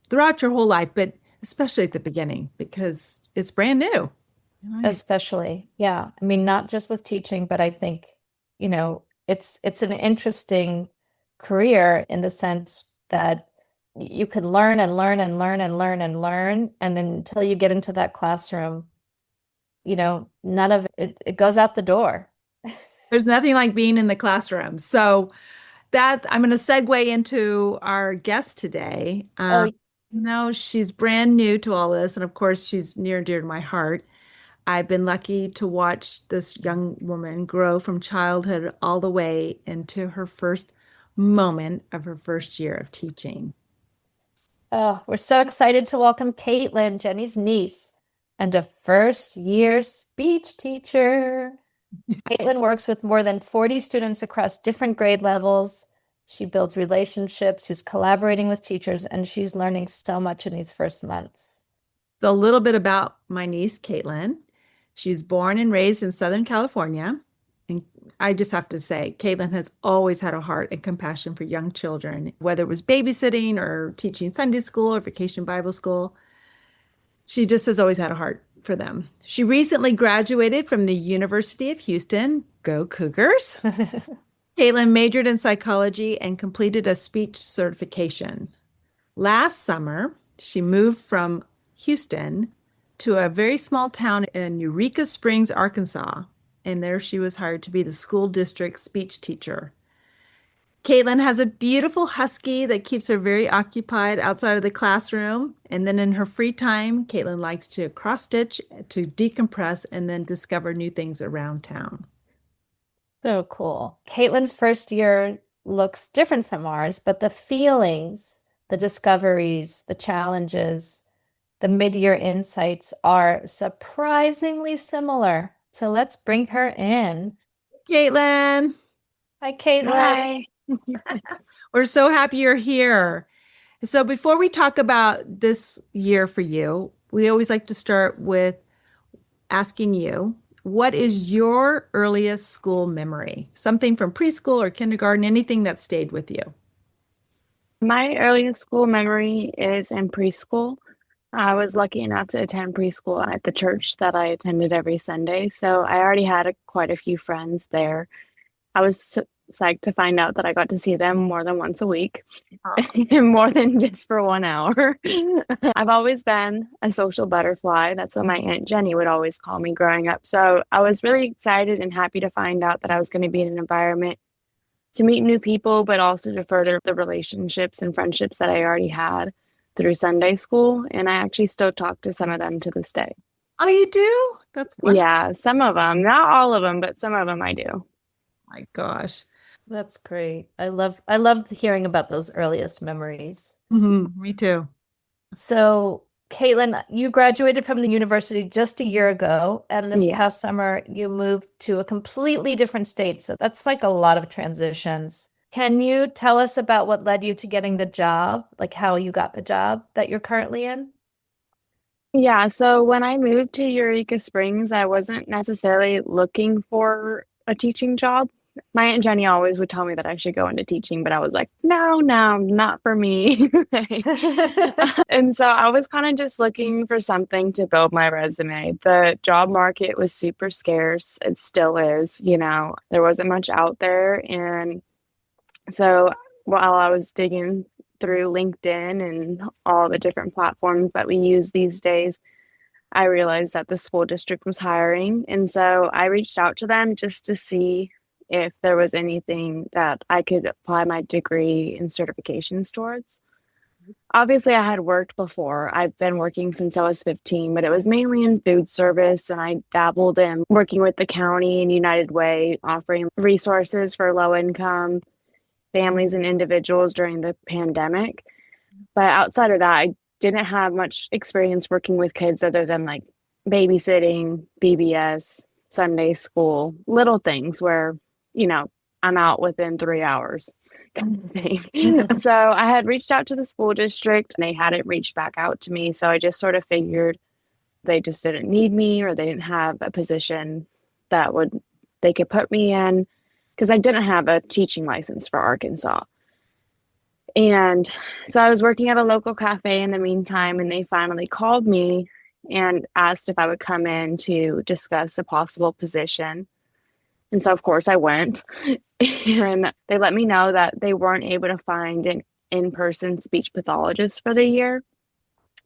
throughout your whole life, but especially at the beginning because it's brand new. Right. Especially, yeah. I mean, not just with teaching, but I think, it's an interesting career in the sense that you can learn and learn and learn and learn and learn. And then until you get into that classroom, none of it goes out the door. There's nothing like being in the classroom. So that I'm going to segue into our guest today. Oh, She's brand new to all this. And of course, she's near and dear to my heart. I've been lucky to watch this young woman grow from childhood all the way into her first moment of her first year of teaching. Oh, we're so excited to welcome Katelyn, Jenny's niece, and a first-year speech teacher. Katelyn works with more than 40 students across different grade levels. She builds relationships, she's collaborating with teachers, and she's learning so much in these first months. So a little bit about my niece, Katelyn. She's born and raised in Southern California. And I just have to say, Katelyn has always had a heart and compassion for young children, whether it was babysitting or teaching Sunday school or vacation Bible school. She just has always had a heart for them. She recently graduated from the University of Houston. Go Cougars. Katelyn majored in psychology and completed a speech certification. Last summer, she moved from Houston to a very small town in Eureka Springs, Arkansas, and there she was hired to be the school district speech teacher. Katelyn has a beautiful husky that keeps her very occupied outside of the classroom, and then in her free time, Katelyn likes to cross-stitch, to decompress, and then discover new things around town. So cool. Katelyn's first year looks different from ours, but the feelings, the discoveries, the challenges, the mid-year insights are surprisingly similar. So let's bring her in. Katelyn, Hi, Katelyn. Hi. we're so happy you're here. So before we talk about this year for you, we always like to start with asking you, what is your earliest school memory? Something from preschool or kindergarten, anything that stayed with you? My earliest school memory is in preschool. I was lucky enough to attend preschool at the church that I attended every Sunday, so I already had quite a few friends there. I was psyched to find out that I got to see them more than once a week, more than just for 1 hour. I've always been a social butterfly. That's what my Aunt Jenny would always call me growing up. So I was really excited and happy to find out that I was going to be in an environment to meet new people, but also to further the relationships and friendships that I already had through Sunday school. And I actually still talk to some of them to this day. Oh, you do? That's wonderful. Yeah, some of them, not all of them, but some of them I do. My gosh. That's great. I loved hearing about those earliest memories. Me too. So, Katelyn, you graduated from the university just a year ago, and this Yeah. past summer you moved to a completely different state. So that's like a lot of transitions. Can you tell us about what led you to getting the job, like how you got the job that you're currently in? Yeah, so when I moved to Eureka Springs, I wasn't necessarily looking for a teaching job. My Aunt Jenny always would tell me that I should go into teaching, but I was like, no, not for me. And so I was kind of just looking for something to build my resume. The job market was super scarce. It still is, there wasn't much out there. And so while I was digging through LinkedIn and all the different platforms that we use these days, I realized that the school district was hiring. And so I reached out to them just to see if there was anything that I could apply my degree and certifications towards. Obviously, I had worked before. I've been working since I was 15, but it was mainly in food service, and I dabbled in working with the county and United Way, offering resources for low-income families and individuals during the pandemic. But outside of that, I didn't have much experience working with kids other than like babysitting, BBS, Sunday school, little things where I'm out within 3 hours kind of thing. So I had reached out to the school district and they hadn't reached back out to me. So I just sort of figured they just didn't need me, or they didn't have a position that they could put me in, because I didn't have a teaching license for Arkansas. And so I was working at a local cafe in the meantime, and they finally called me and asked if I would come in to discuss a possible position. And so, of course, I went, and they let me know that they weren't able to find an in-person speech pathologist for the year.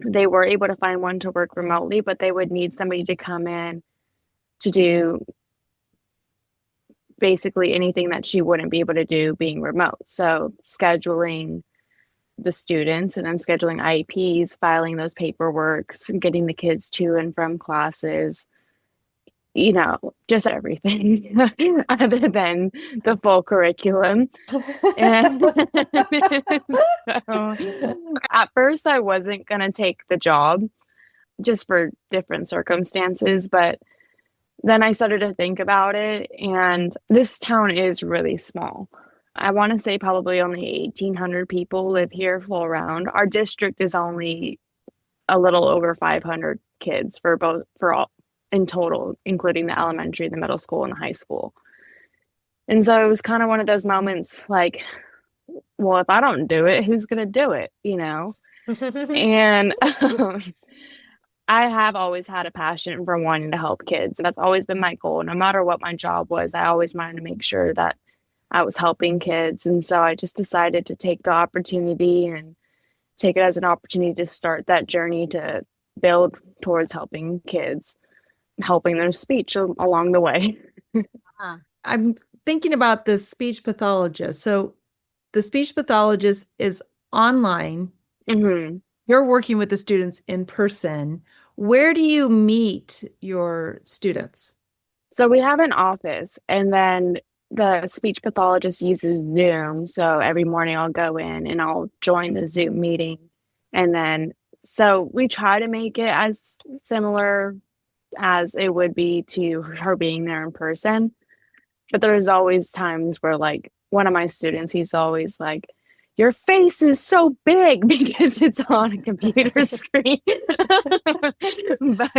They were able to find one to work remotely, but they would need somebody to come in to do basically anything that she wouldn't be able to do being remote. So scheduling the students and then scheduling IEPs, filing those paperworks, getting the kids to and from classes, just everything other than the full curriculum. And so at first, I wasn't going to take the job just for different circumstances, but then I started to think about it, and this town is really small. I want to say probably only 1,800 people live here full round. Our district is only a little over 500 kids for all in total, including the elementary, the middle school, and the high school. And so it was kind of one of those moments like, well, if I don't do it, who's going to do it, And I have always had a passion for wanting to help kids. That's always been my goal. No matter what my job was, I always wanted to make sure that I was helping kids. And so I just decided to take the opportunity and take it as an opportunity to start that journey to build towards helping kids, helping their speech along the way. I'm thinking about the speech pathologist. So the speech pathologist is online. Mm-hmm. You're working with the students in person. Where do you meet your students? So we have an office, and then the speech pathologist uses Zoom. So every morning I'll go in and I'll join the Zoom meeting. And then, so we try to make it as similar as it would be to her being there in person. But there's always times where, like, one of my students, he's always like, your face is so big because it's on a computer screen. But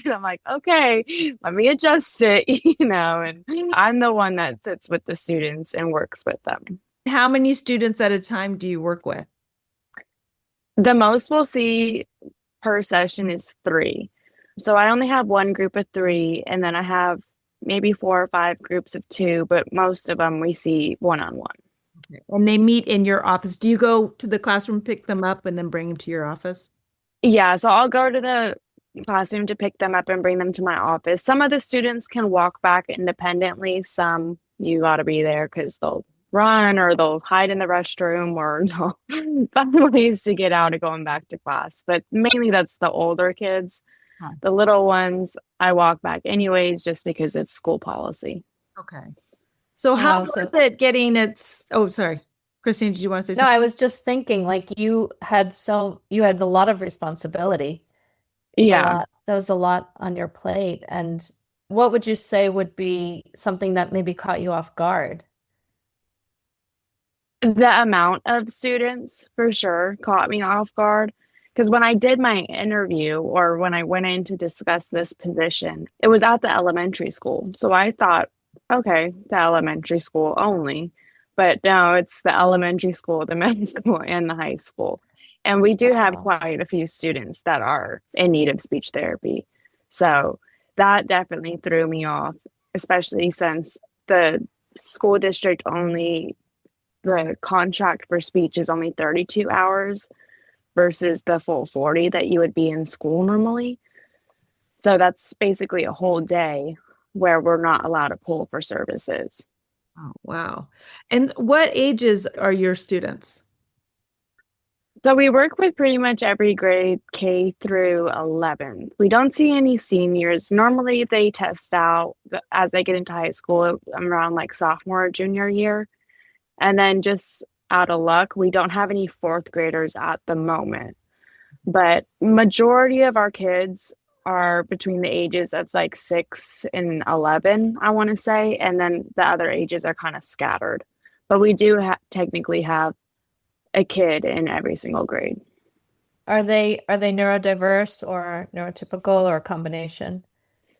I'm like, okay, let me adjust it, and I'm the one that sits with the students and works with them. How many students at a time do you work with? The most we'll see per session is 3. So I only have one group of 3, and then I have maybe 4 or 5 groups of 2, but most of them we see one-on-one. And they meet in your office. Do you go to the classroom, pick them up, and then bring them to your office? Yeah, so I'll go to the classroom to pick them up and bring them to my office. Some of the students can walk back independently. Some you got to be there because they'll run or they'll hide in the restroom or they'll find ways to get out of going back to class. But mainly that's the older kids. Huh. The little ones, I walk back anyways just because it's school policy. Okay. So how was it getting oh, sorry. Kristine, did you want to say something? No, I was just thinking, like, you had a lot of responsibility. Yeah. There was a lot on your plate. And what would you say would be something that maybe caught you off guard? The amount of students for sure caught me off guard. Because when I did my interview or when I went in to discuss this position, it was at the elementary school. So I thought, okay, the elementary school only. But no, it's the elementary school, the middle school, and the high school. And we do have quite a few students that are in need of speech therapy. So that definitely threw me off, especially since the school district the contract for speech is only 32 hours versus the full 40 that you would be in school normally. So that's basically a whole day where we're not allowed to pull for services. Oh, wow. And what ages are your students? So we work with pretty much every grade, K through 11. We don't see any seniors. Normally they test out as they get into high school around like sophomore or junior year. And then just out of luck, we don't have any 4th graders at the moment. But majority of our kids are between the ages of like 6 and 11, I want to say. And then the other ages are kind of scattered. But we do technically have a kid in every single grade. Are they neurodiverse or neurotypical or a combination?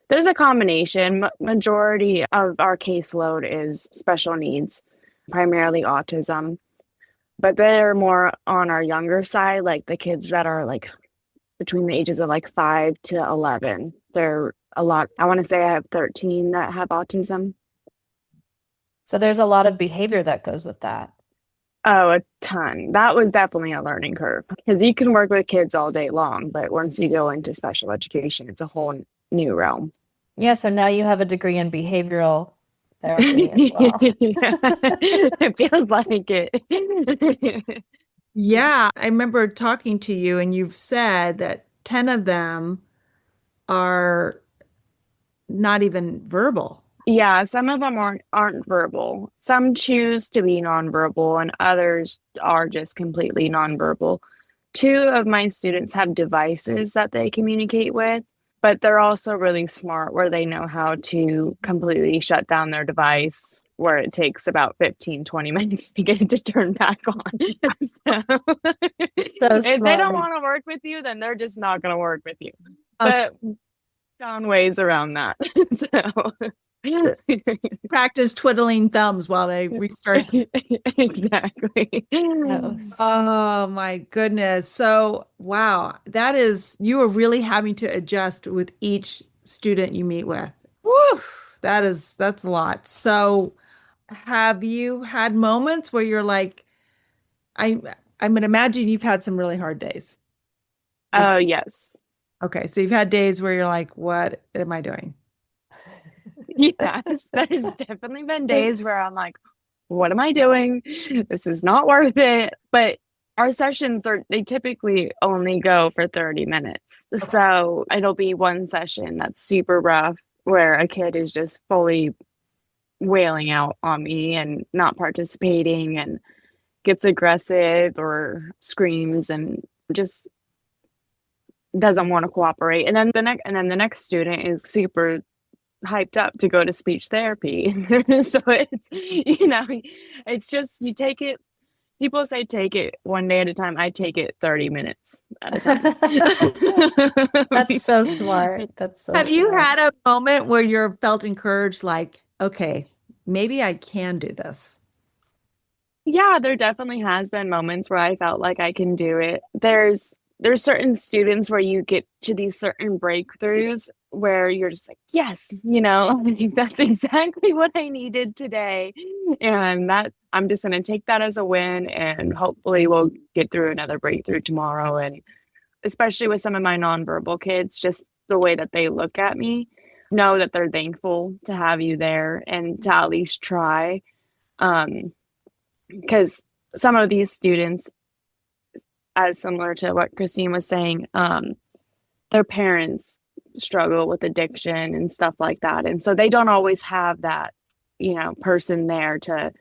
There's a combination. Majority of our caseload is special needs, primarily autism. But they're more on our younger side, like the kids that are like between the ages of like 5 to 11. They're a lot. I want to say I have 13 that have autism. So there's a lot of behavior that goes with that. Oh, a ton. That was definitely a learning curve because you can work with kids all day long, but once you go into special education, it's a whole new realm. Yeah, so now you have a degree in behavioral therapy as well. It feels like it. Yeah, I remember talking to you and you've said that 10 of them are not even verbal. Yeah, some of them aren't verbal. Some choose to be nonverbal, and others are just completely nonverbal. Two of my students have devices that they communicate with, but they're also really smart where they know how to completely shut down their device, where it takes about 15-20 minutes to get it to turn back on. So if they don't smart. want to work with you, then they're just not going to work with you. But found ways around that. Practice twiddling thumbs while they restart. Exactly. Oh my goodness. So, wow, you are really having to adjust with each student you meet with. Woo, that's a lot. So, have you had moments where you're like, I would imagine you've had some really hard days. Oh, yes. Okay, so you've had days where you're like, what am I doing? Yes, that has definitely been days where I'm like, what am I doing? This is not worth it. But our sessions they typically only go for 30 minutes. So it'll be one session that's super rough where a kid is just fully wailing out on me and not participating and gets aggressive or screams and just doesn't want to cooperate. And then the next student is super hyped up to go to speech therapy. So it's just you take it. People say take it one day at a time. I take it 30 minutes at a time. That's so smart. Have you had a moment where you felt encouraged, like, okay, maybe I can do this? Yeah, there definitely has been moments where I felt like I can do it. There's certain students where you get to these certain breakthroughs where you're just like, yes, I think that's exactly what I needed today. And that I'm just going to take that as a win, and hopefully we'll get through another breakthrough tomorrow. And especially with some of my nonverbal kids, just the way that they look at me, know that they're thankful to have you there and to at least try. Because some of these students, as similar to what Kristine was saying, their parents struggle with addiction and stuff like that. And so they don't always have that, person there to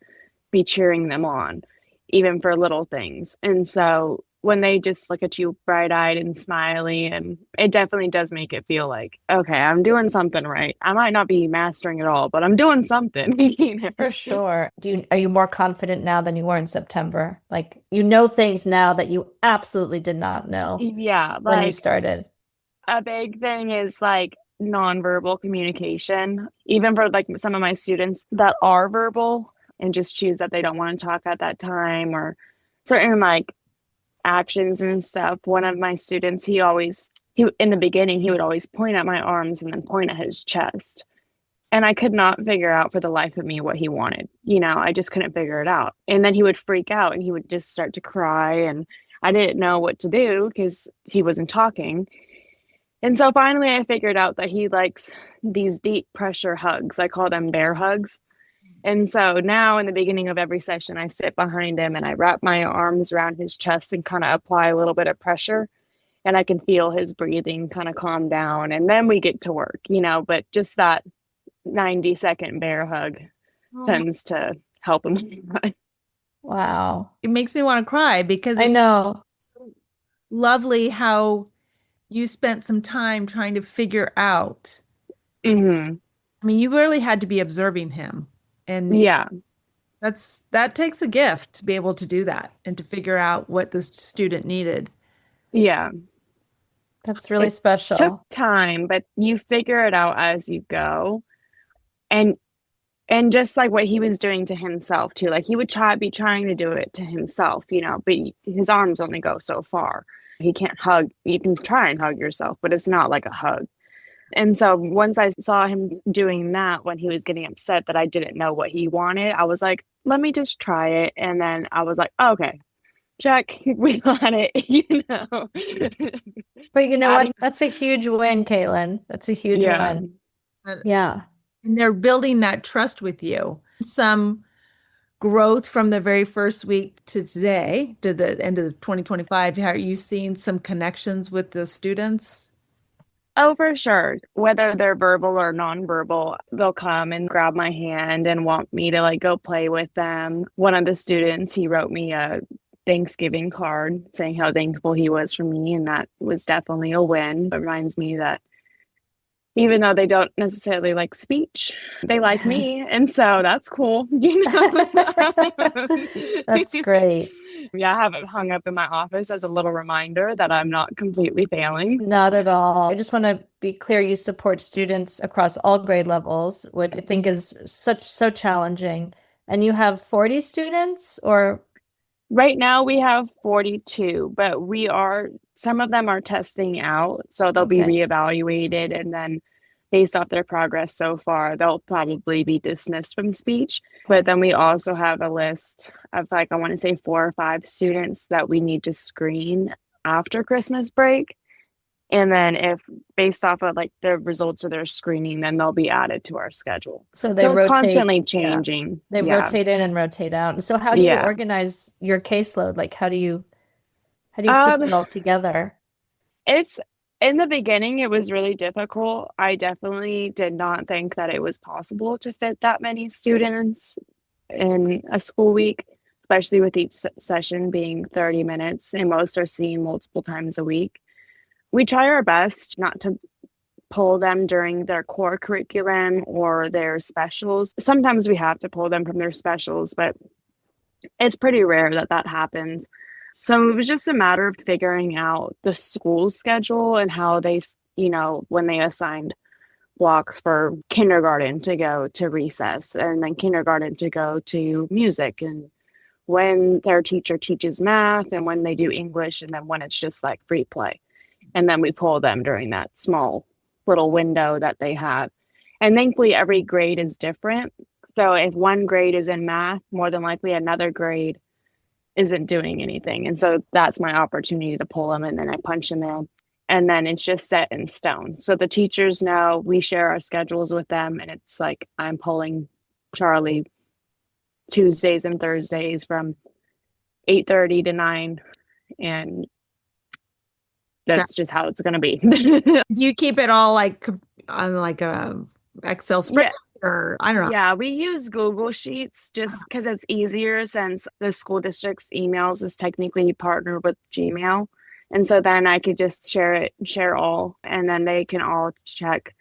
be cheering them on, even for little things. And so when they just look at you bright-eyed and smiley, and it definitely does make it feel like, okay, I'm doing something right. I might not be mastering it all, but I'm doing something. For sure. Are you more confident now than you were in September? Like, things now that you absolutely did not know when you started. A big thing is like nonverbal communication, even for like some of my students that are verbal and just choose that they don't want to talk at that time, or certain like actions and stuff. One of my students, he in the beginning, he would always point at my arms and then point at his chest. And I could not figure out for the life of me what he wanted. I just couldn't figure it out. And then he would freak out and he would just start to cry. And I didn't know what to do because he wasn't talking. And so finally I figured out that he likes these deep pressure hugs. I call them bear hugs. And so now in the beginning of every session, I sit behind him and I wrap my arms around his chest and kind of apply a little bit of pressure. And I can feel his breathing kind of calm down. And then we get to work, but just that 90-second bear hug tends to help him. Wow. It makes me want to cry because I know. It's so lovely how you spent some time trying to figure out. Mm-hmm. I mean, you really had to be observing him. And yeah, that takes a gift to be able to do that and to figure out what the student needed. Yeah. That's really special. It took time, but you figure it out as you go. And just like what he was doing to himself too, like he would be trying to do it to himself, but his arms only go so far. He can't hug. You can try and hug yourself, but it's not like a hug. And so once I saw him doing that when he was getting upset that I didn't know what he wanted, I was like, let me just try it. And then I was like, okay, check, we got it, But you know what? That's a huge win, Katelyn. That's a huge win. Yeah. And they're building that trust with you. Some growth from the very first week to today, to the end of 2025. Are you seeing some connections with the students? Oh, for sure. Whether they're verbal or nonverbal, they'll come and grab my hand and want me to like go play with them. One of the students, he wrote me a Thanksgiving card saying how thankful he was for me, and that was definitely a win. It reminds me that even though they don't necessarily like speech, they like me. And so that's cool. That's great. Yeah, I have it hung up in my office as a little reminder that I'm not completely failing. Not at all. I just want to be clear, you support students across all grade levels, what I think is so challenging. And you have 40 students or Right now we have 42, but some of them are testing out. So they'll be okay. reevaluated, and then based off their progress so far, they'll probably be dismissed from speech. But then we also have a list of like, I want to say 4 or 5 students that we need to screen after Christmas break. And then if based off of like the results of their screening, then they'll be added to our schedule. So they So it's rotate, constantly changing. they Yeah. rotate in and rotate out. And so how do you Yeah. organize your caseload? Like how do you keep it all together? It's in the beginning, it was really difficult. I definitely did not think that it was possible to fit that many students in a school week, especially with each session being 30 minutes, and most are seen multiple times a week. We try our best not to pull them during their core curriculum or their specials. Sometimes we have to pull them from their specials, but it's pretty rare that that happens. So it was just a matter of figuring out the school schedule and how they, when they assigned blocks for kindergarten to go to recess and then kindergarten to go to music, and when their teacher teaches math and when they do English, and then when it's just like free play. And then we pull them during that small little window that they have. And thankfully, every grade is different. So if one grade is in math, more than likely another grade isn't doing anything. And so that's my opportunity to pull them, and then I punch them in. And then it's just set in stone. So the teachers know, we share our schedules with them. And it's like, I'm pulling Charlie Tuesdays and Thursdays from 8:30 to 9. And that's just how it's going to be. Do you keep it all like on like a Excel spreadsheet? Or I don't know. Yeah, we use Google Sheets just because it's easier, since the school district's emails is technically partnered with Gmail. And so then I could just share all, and then they can all check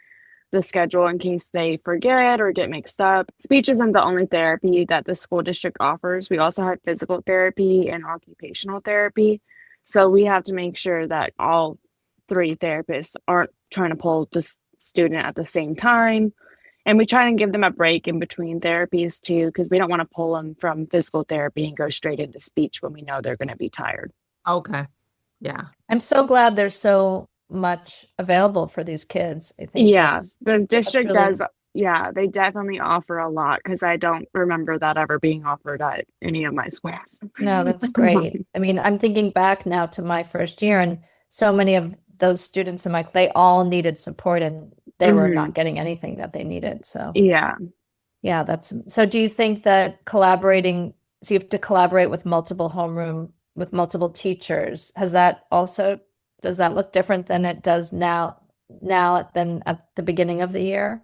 the schedule in case they forget or get mixed up. Speech isn't the only therapy that the school district offers. We also have physical therapy and occupational therapy. So we have to make sure that all 3 therapists aren't trying to pull the student at the same time. And we try and give them a break in between therapies too, because we don't want to pull them from physical therapy and go straight into speech when we know they're going to be tired. Okay. Yeah. I'm so glad there's so much available for these kids. I think the district really... does. Yeah, they definitely offer a lot, because I don't remember that ever being offered at any of my schools. No, that's great. I mean, I'm thinking back now to my first year, and so many of those students in they all needed support, and they were not getting anything that they needed. So yeah, so do you think that so you have to collaborate with multiple homeroom, with multiple teachers, does that look different than it does now than at the beginning of the year?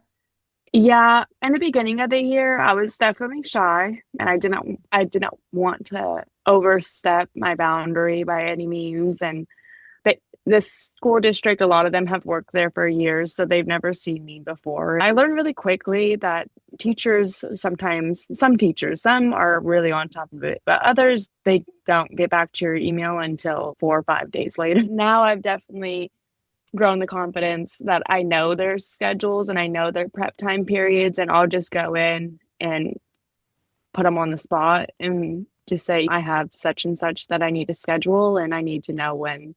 Yeah, in the beginning of the year, I was definitely shy, and I didn't want to overstep my boundary by any means. And the school district, a lot of them have worked there for years, so they've never seen me before. I learned really quickly that teachers some are really on top of it, but others, they don't get back to your email until 4 or 5 days later. Now I've definitely grown the confidence that I know their schedules and I know their prep time periods, and I'll just go in and put them on the spot and just say, I have such and such that I need to schedule, and I need to know when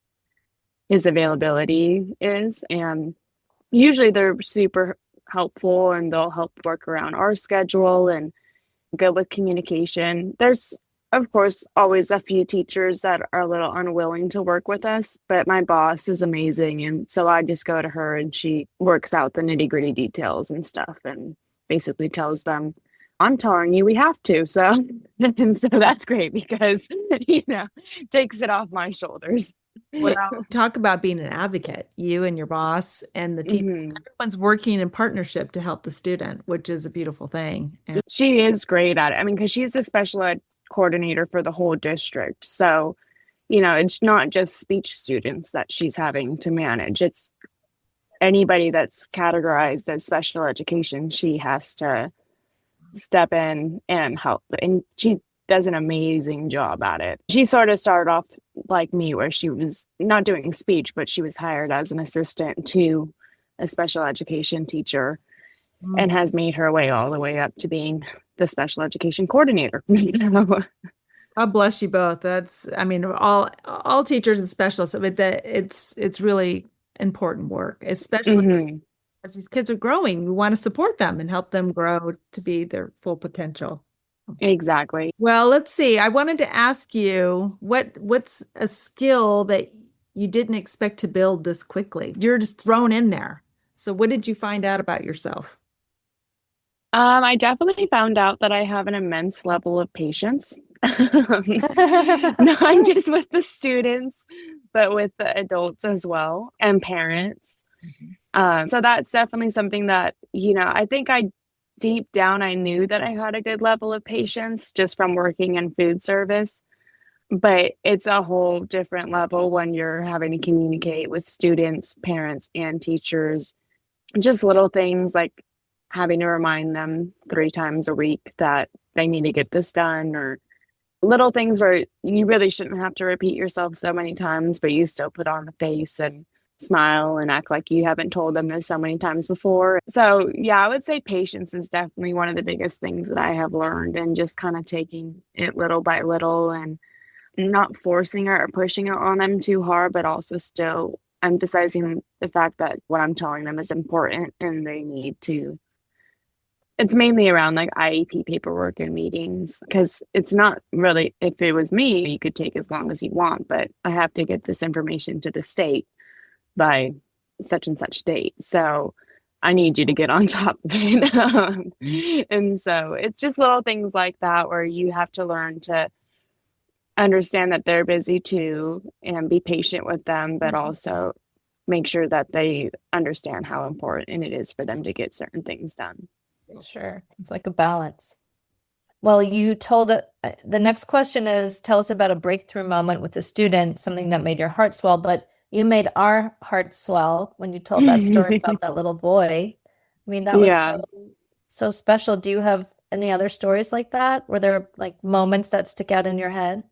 his availability is. And usually they're super helpful, and they'll help work around our schedule and good with communication. There's, of course, always a few teachers that are a little unwilling to work with us, but my boss is amazing. And so I just go to her, and she works out the nitty-gritty details and stuff, and basically tells them, I'm telling you, we have to. So, and so that's great, because, takes it off my shoulders. Well, talk about being an advocate, you and your boss and the team. Mhm. Everyone's working in partnership to help the student, which is a beautiful thing. And She is great at it. I mean, because she's the special ed coordinator for the whole district. So, it's not just speech students that she's having to manage. It's anybody that's categorized as special education. She has to step in and help. And she does an amazing job at it. She sort of started off like me, where she was not doing speech, but she was hired as an assistant to a special education teacher and has made her way all the way up to being the special education coordinator. God bless you both. I mean, all teachers and specialists, but it's really important work, especially Mhm. as these kids are growing. We want to support them and help them grow to be their full potential. Exactly. Well, let's see. I wanted to ask you what's a skill that you didn't expect to build this quickly? You're just thrown in there. So what did you find out about yourself? I definitely found out that I have an immense level of patience. Not just with the students, but with the adults as well and parents. So that's definitely something that, I think deep down, I knew that I had a good level of patience just from working in food service. But it's a whole different level when you're having to communicate with students, parents, and teachers. Just little things like having to remind them 3 times a week that they need to get this done, or little things where you really shouldn't have to repeat yourself so many times, but you still put on the face and smile and act like you haven't told them this so many times before. So yeah, I would say patience is definitely one of the biggest things that I have learned, and just kind of taking it little by little and not forcing it or pushing it on them too hard, but also still emphasizing the fact that what I'm telling them is important and they need to. It's mainly around like IEP paperwork and meetings, because it's not really, if it was me, you could take as long as you want, but I have to get this information to the state by such and such date. So I need you to get on top of it. And so it's just little things like that where you have to learn to understand that they're busy too and be patient with them, but also make sure that they understand how important it is for them to get certain things done. Sure. It's like a balance. Well, you told it. The next question is, tell us about a breakthrough moment with a student, something that made your heart swell, but you made our heart swell when you told that story about that little boy. I mean, that was Yeah. so special. Do you have any other stories like that? Were there like moments that stick out in your head?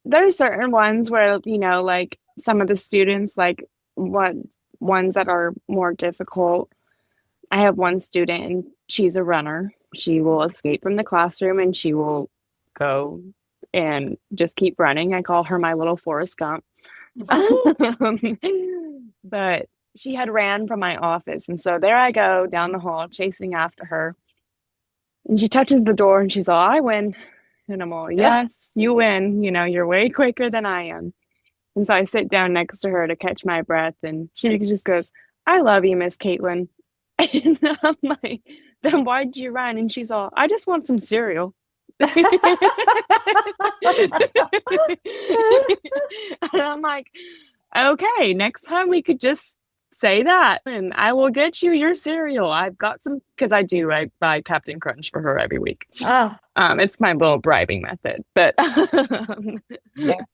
There's certain ones where, like some of the students, like ones that are more difficult. I have one student and she's a runner. She will escape from the classroom and she will go and just keep running. I call her my little Forrest Gump. But she had ran from my office. And so there I go down the hall chasing after her. And she touches the door and she's all, I win. And I'm all, yes, you win. You're way quicker than I am. And so I sit down next to her to catch my breath. And she just goes, I love you, Miss Katelyn. And I'm like, then why'd you run? And she's all, I just want some cereal. And I'm like, okay, next time we could just say that and I will get you your cereal. I've got some, because I buy Captain Crunch for her every week. Oh, It's my little bribing method, but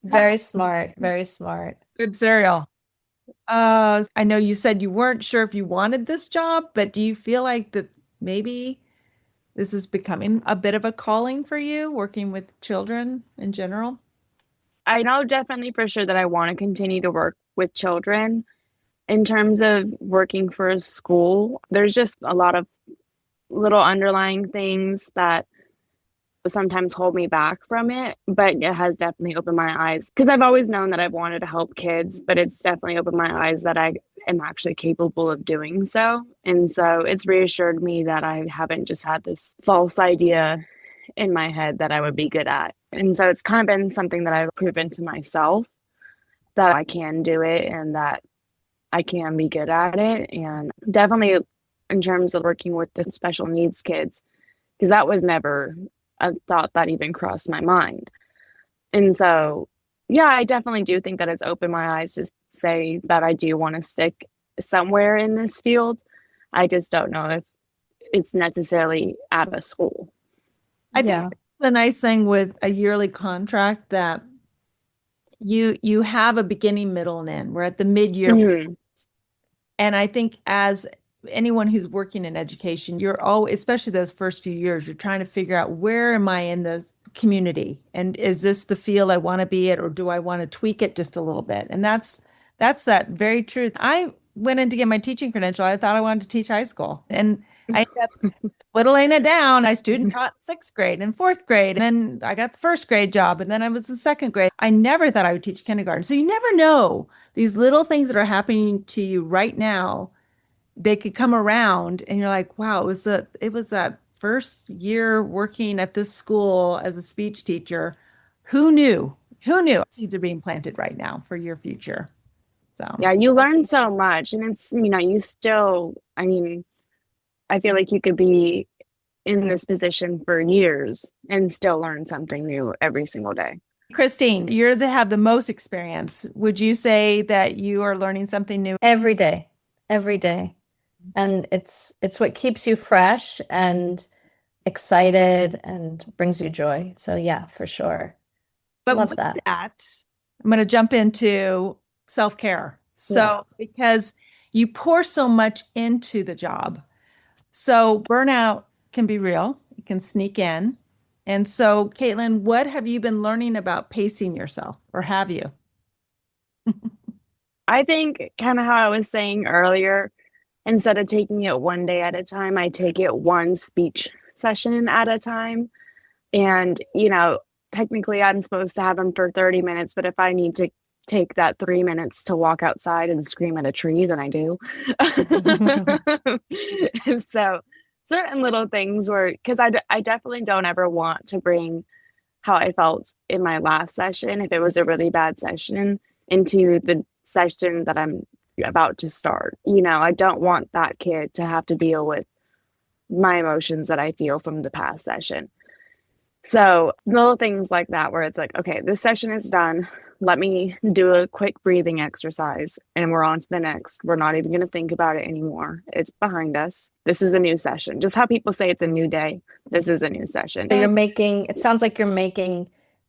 very smart. Very smart. Good cereal. I know you said you weren't sure if you wanted this job, but do you feel like that maybe this is becoming a bit of a calling for you, working with children in general? I know definitely for sure that I want to continue to work with children. In terms of working for a school, there's just a lot of little underlying things that sometimes hold me back from it, but it has definitely opened my eyes, because I've always known that I've wanted to help kids, but it's definitely opened my eyes that I am actually capable of doing so. And so it's reassured me that I haven't just had this false idea in my head that I would be good at. And so it's kind of been something that I've proven to myself that I can do it and that I can be good at it. And definitely in terms of working with the special needs kids, because that was never a thought that even crossed my mind. And so Yeah, I definitely do think that it's opened my eyes to say that I do want to stick somewhere in this field. I just don't know if it's necessarily at a school. I think Yeah. the nice thing with a yearly contract that you have a beginning, middle, and end. We're at the mid-year. Mhm. And I think as anyone who's working in education, you're always, especially those first few years, you're trying to figure out where am I in the community? And is this the field I want to be at, or do I want to tweak it just a little bit? And that's that very truth. I went in to get my teaching credential. I thought I wanted to teach high school. And I ended up whittling it down. I student taught sixth grade and fourth grade. And then I got the first grade job. And then I was in second grade. I never thought I would teach kindergarten. So you never know these little things that are happening to you right now. They could come around and you're like, wow, it was that first year working at this school as a speech teacher. Who knew? Who knew seeds are being planted right now for your future? So Yeah, you learn so much, and it's, you still, I mean, I feel like you could be in this position for years and still learn something new every single day. Kristine, have the most experience. Would you say that you are learning something new Every day. Every day. And it's what keeps you fresh and excited and brings you joy. So yeah, for sure. But Love with that. I'm going to jump into self-care. So, because you pour so much into the job. So, burnout can be real, it can sneak in. And so, Katelyn, what have you been learning about pacing yourself, or have you? I think kind of how I was saying earlier, instead of taking it one day at a time, I take it one speech session at a time. And, technically I'm supposed to have them for 30 minutes, but if I need to take that 3 minutes to walk outside and scream at a tree, then I do. And so certain little things because I definitely don't ever want to bring how I felt in my last session, if it was a really bad session, into the session that I'm about to start. I don't want that kid to have to deal with my emotions that I feel from the past session. So little things like that, where it's like, okay, this session is done. Let me do a quick breathing exercise and we're on to the next. We're not even going to think about it anymore. It's behind us. This is a new session. Just how people say it's a new day. This is a new session. So it sounds like you're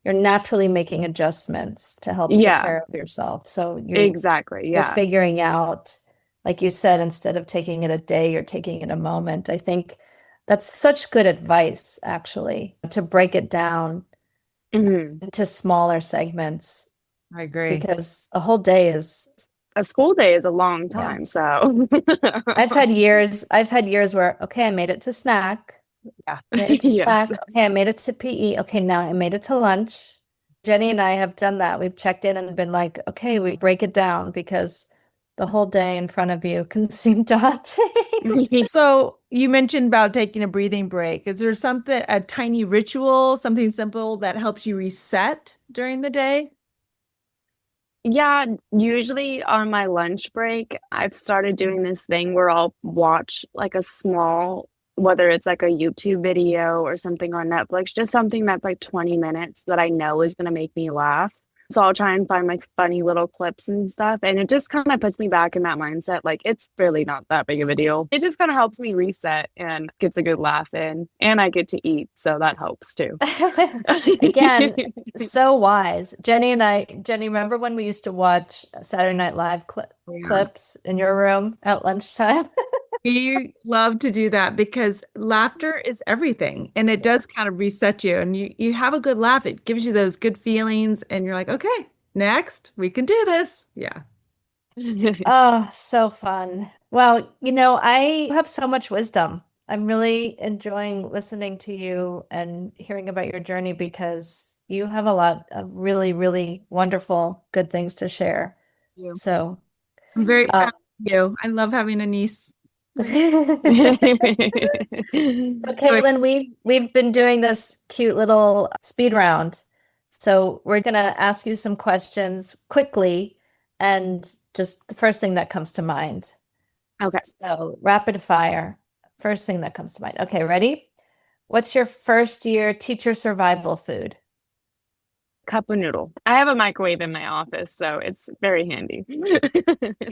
naturally making adjustments to help take care of yourself. So Exactly. you're Yeah. figuring out, like you said, instead of taking it a day, you're taking it a moment. I think that's such good advice, actually, to break it down into smaller segments, I agree. because a whole day a school day is a long time. So I've had years where, okay, I made it to snack. Yeah. Made it to Yes. snack. Okay, I made it to PE. Okay, now I made it to lunch. Jenny and I have done that. We've checked in and been like, okay, we break it down, because the whole day in front of you can seem daunting. So you mentioned about taking a breathing break. Is there a tiny ritual, something simple that helps you reset during the day? Yeah, usually on my lunch break, I've started doing this thing where I'll watch like a small, whether it's like a YouTube video or something on Netflix, just something that's like 20 minutes that I know is going to make me laugh. So I'll try and find like funny little clips and stuff. And it just kind of puts me back in that mindset. Like, it's really not that big of a deal. It just kind of helps me reset and gets a good laugh in. And I get to eat. So that helps too. Again, so wise. Jenny, remember when we used to watch Saturday Night Live clips in your room at lunchtime? We love to do that because laughter is everything, and it does kind of reset you, and you have a good laugh. It gives you those good feelings and you're like, okay, next we can do this. Yeah. Oh, so fun. Well, I have so much wisdom. I'm really enjoying listening to you and hearing about your journey, because you have a lot of really, really wonderful, good things to share. You. So I'm very proud of you. I love having a niece. So Katelyn, we've been doing this cute little speed round. So we're gonna ask you some questions quickly, and just the first thing that comes to mind. Okay. So rapid fire. First thing that comes to mind. Okay, ready? What's your first year teacher survival food? cup of noodle. I have a microwave in my office, so it's very handy.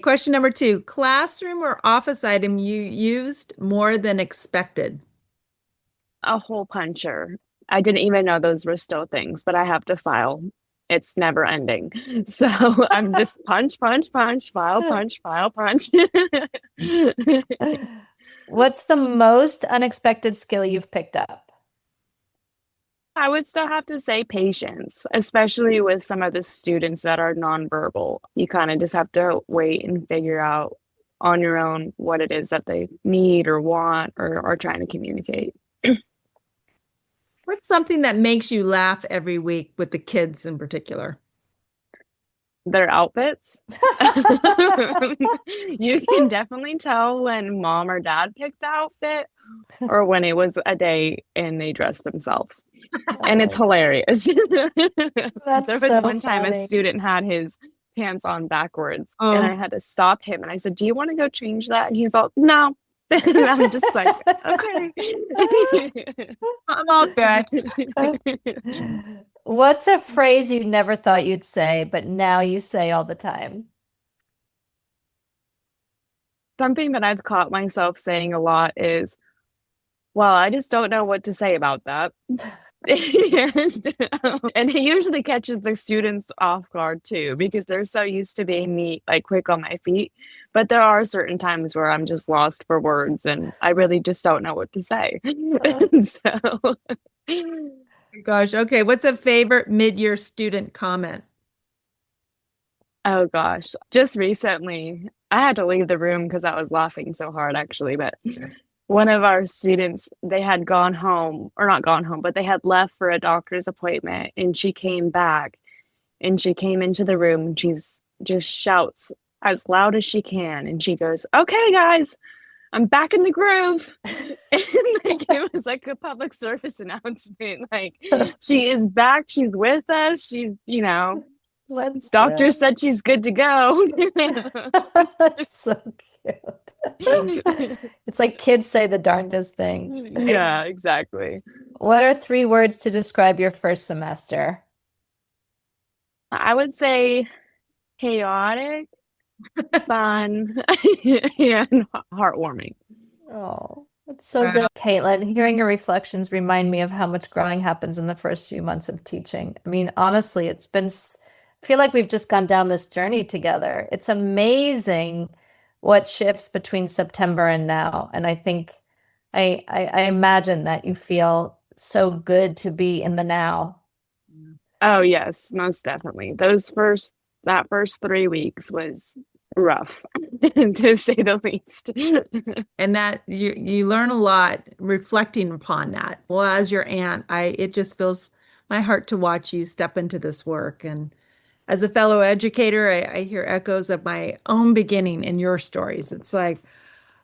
Question number 2, classroom or office item you used more than expected? A hole puncher. I didn't even know those were still things, but I have to file. It's never ending. So I'm just punch, punch, punch, file, punch, file, punch. What's the most unexpected skill you've picked up? I would still have to say patience, especially with some of the students that are nonverbal. You kind of just have to wait and figure out on your own what it is that they need or want or are trying to communicate. What's something that makes you laugh every week with the kids in particular? Their outfits. You can definitely tell when mom or dad picked the outfit or when it was a day and they dressed themselves. And it's hilarious. There was so one time a funny. student had his pants on backwards and I had to stop him and I said, "Do you want to go change that?" And he's all, "No." And I'm just like, okay. I'm all good. What's a phrase you never thought you'd say, but now you say all the time? Something that I've caught myself saying a lot is, "Well, I just don't know what to say about that." And it usually catches the students off guard too, because they're so used to being me, like quick on my feet. But there are certain times where I'm just lost for words and I really just don't know what to say. So, Gosh, okay. What's a favorite mid-year student comment? oh gosh, just recently I had to leave the room because I was laughing so hard actually, but one of our students, they had gone home, or not gone home, but they had left for a doctor's appointment and she came back and she came into the room and she's just shouts as loud as she can and she goes, "Okay guys, I'm back in the groove." And like it was like a public service announcement. Like she is back, she's with us, she's, Let's doctor go. said she's good to go. That's so cute. It's like kids say the darndest things. Yeah, exactly. What are 3 words to describe your first semester? I would say chaotic, fun, and heartwarming. Oh, that's so good. Caitlin, hearing your reflections remind me of how much growing happens in the first few months of teaching. I mean, honestly, I feel like we've just gone down this journey together. It's amazing what shifts between September and now. And I think I imagine that you feel so good to be in the now. Oh yes, most definitely. That first 3 weeks was rough, to say the least. And that you learn a lot reflecting upon that. Well, as your aunt, it just fills my heart to watch you step into this work. And as a fellow educator, I hear echoes of my own beginning in your stories. It's like,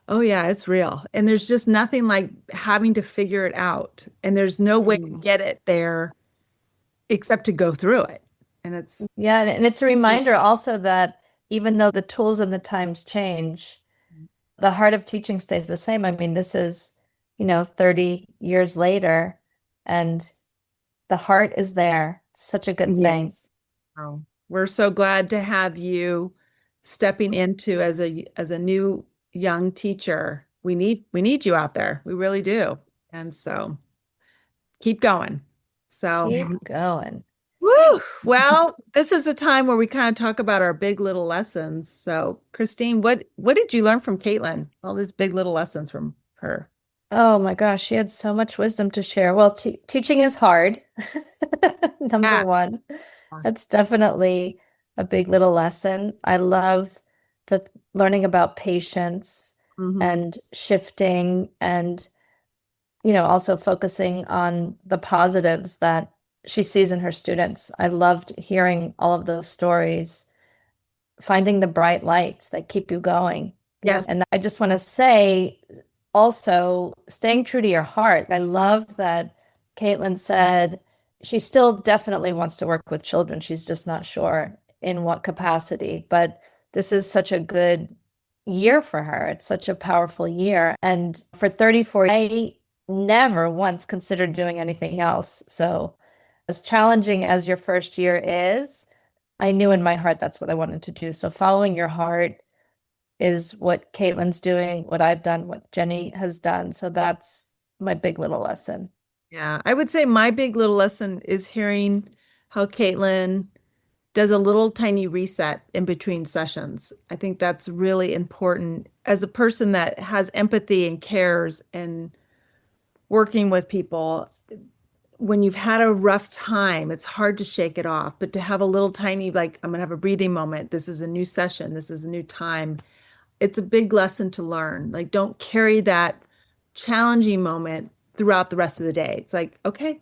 oh yeah, it's real. And there's just nothing like having to figure it out. And there's no way to get it there except to go through it. And it's Yeah, and it's a reminder also that even though the tools and the times change, the heart of teaching stays the same. I mean, this is, 30 years later, and the heart is there. It's such a good thing. Yes. oh, we're so glad to have you stepping into as a new young teacher. We need you out there. We really do. And so keep going. So Keep going. woo! Well, this is a time where we kind of talk about our big little lessons. So, Kristine, what did you learn from Katelyn? All these big little lessons from her. Oh my gosh, she had so much wisdom to share. Well, teaching is hard. Number Yeah. 1. That's definitely a big little lesson. I love the learning about patience Mhm. and shifting and also focusing on the positives that she sees in her students. I loved hearing all of those stories, finding the bright lights that keep you going. Yes. And I just want to say also staying true to your heart. I love that Caitlin said she still definitely wants to work with children. She's just not sure in what capacity, but this is such a good year for her. It's such a powerful year. And for 34, I never once considered doing anything else. So As challenging as your first year is, I knew in my heart that's what I wanted to do. So following your heart is what Katelyn's doing, what I've done, what Jenny has done. So that's my big little lesson. Yeah, I would say my big little lesson is hearing how Katelyn does a little tiny reset in between sessions. I think that's really important as a person that has empathy and cares and working with people. When you've had a rough time, it's hard to shake it off, but to have a little tiny, like, I'm going to have a breathing moment. This is a new session. This is a new time. It's a big lesson to learn. Like, don't carry that challenging moment throughout the rest of the day. It's like, okay,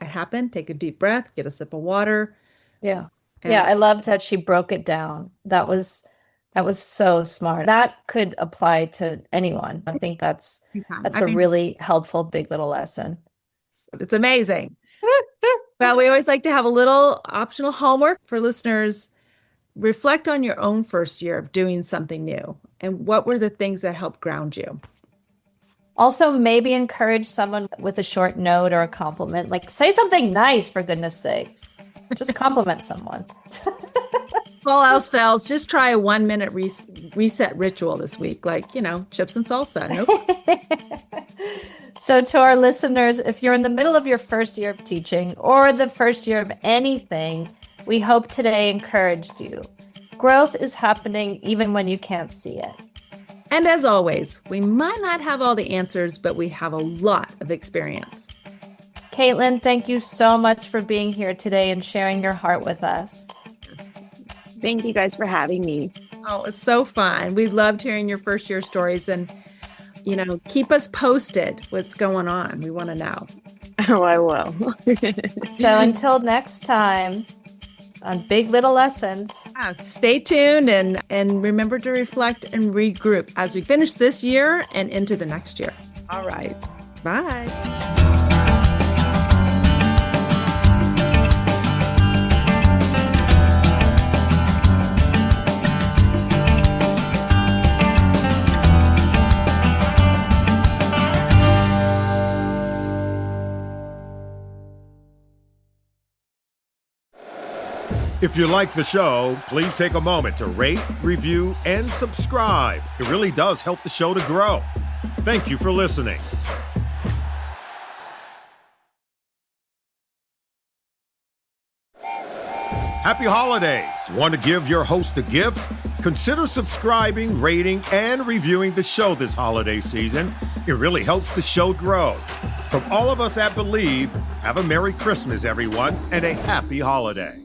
it happened. Take a deep breath, get a sip of water. Yeah. Yeah, I loved that she broke it down. That was so smart. That could apply to anyone. I think that's a really helpful big little lesson. It's amazing. Well, we always like to have a little optional homework for listeners. Reflect on your own first year of doing something new and what were the things that helped ground you. Also, maybe encourage someone with a short note or a compliment. Like, say something nice, for goodness sakes. Just compliment someone. If all else fails, just try a 1-minute reset ritual this week, like, chips and salsa. Nope. So to our listeners, if you're in the middle of your first year of teaching or the first year of anything, we hope today encouraged you. Growth is happening even when you can't see it. And as always, we might not have all the answers, but we have a lot of experience. Katelyn, thank you so much for being here today and sharing your heart with us. Thank you guys for having me. Oh, it's so fun. We loved hearing your first year stories and, keep us posted what's going on. We want to know. Oh, I will. So until next time on Big Little Lessons. Stay tuned and remember to reflect and regroup as we finish this year and into the next year. All right. Bye. If you like the show, please take a moment to rate, review, and subscribe. It really does help the show to grow. Thank you for listening. Happy holidays! Want to give your host a gift? Consider subscribing, rating, and reviewing the show this holiday season. It really helps the show grow. From all of us at Believe, have a Merry Christmas, everyone, and a Happy Holiday.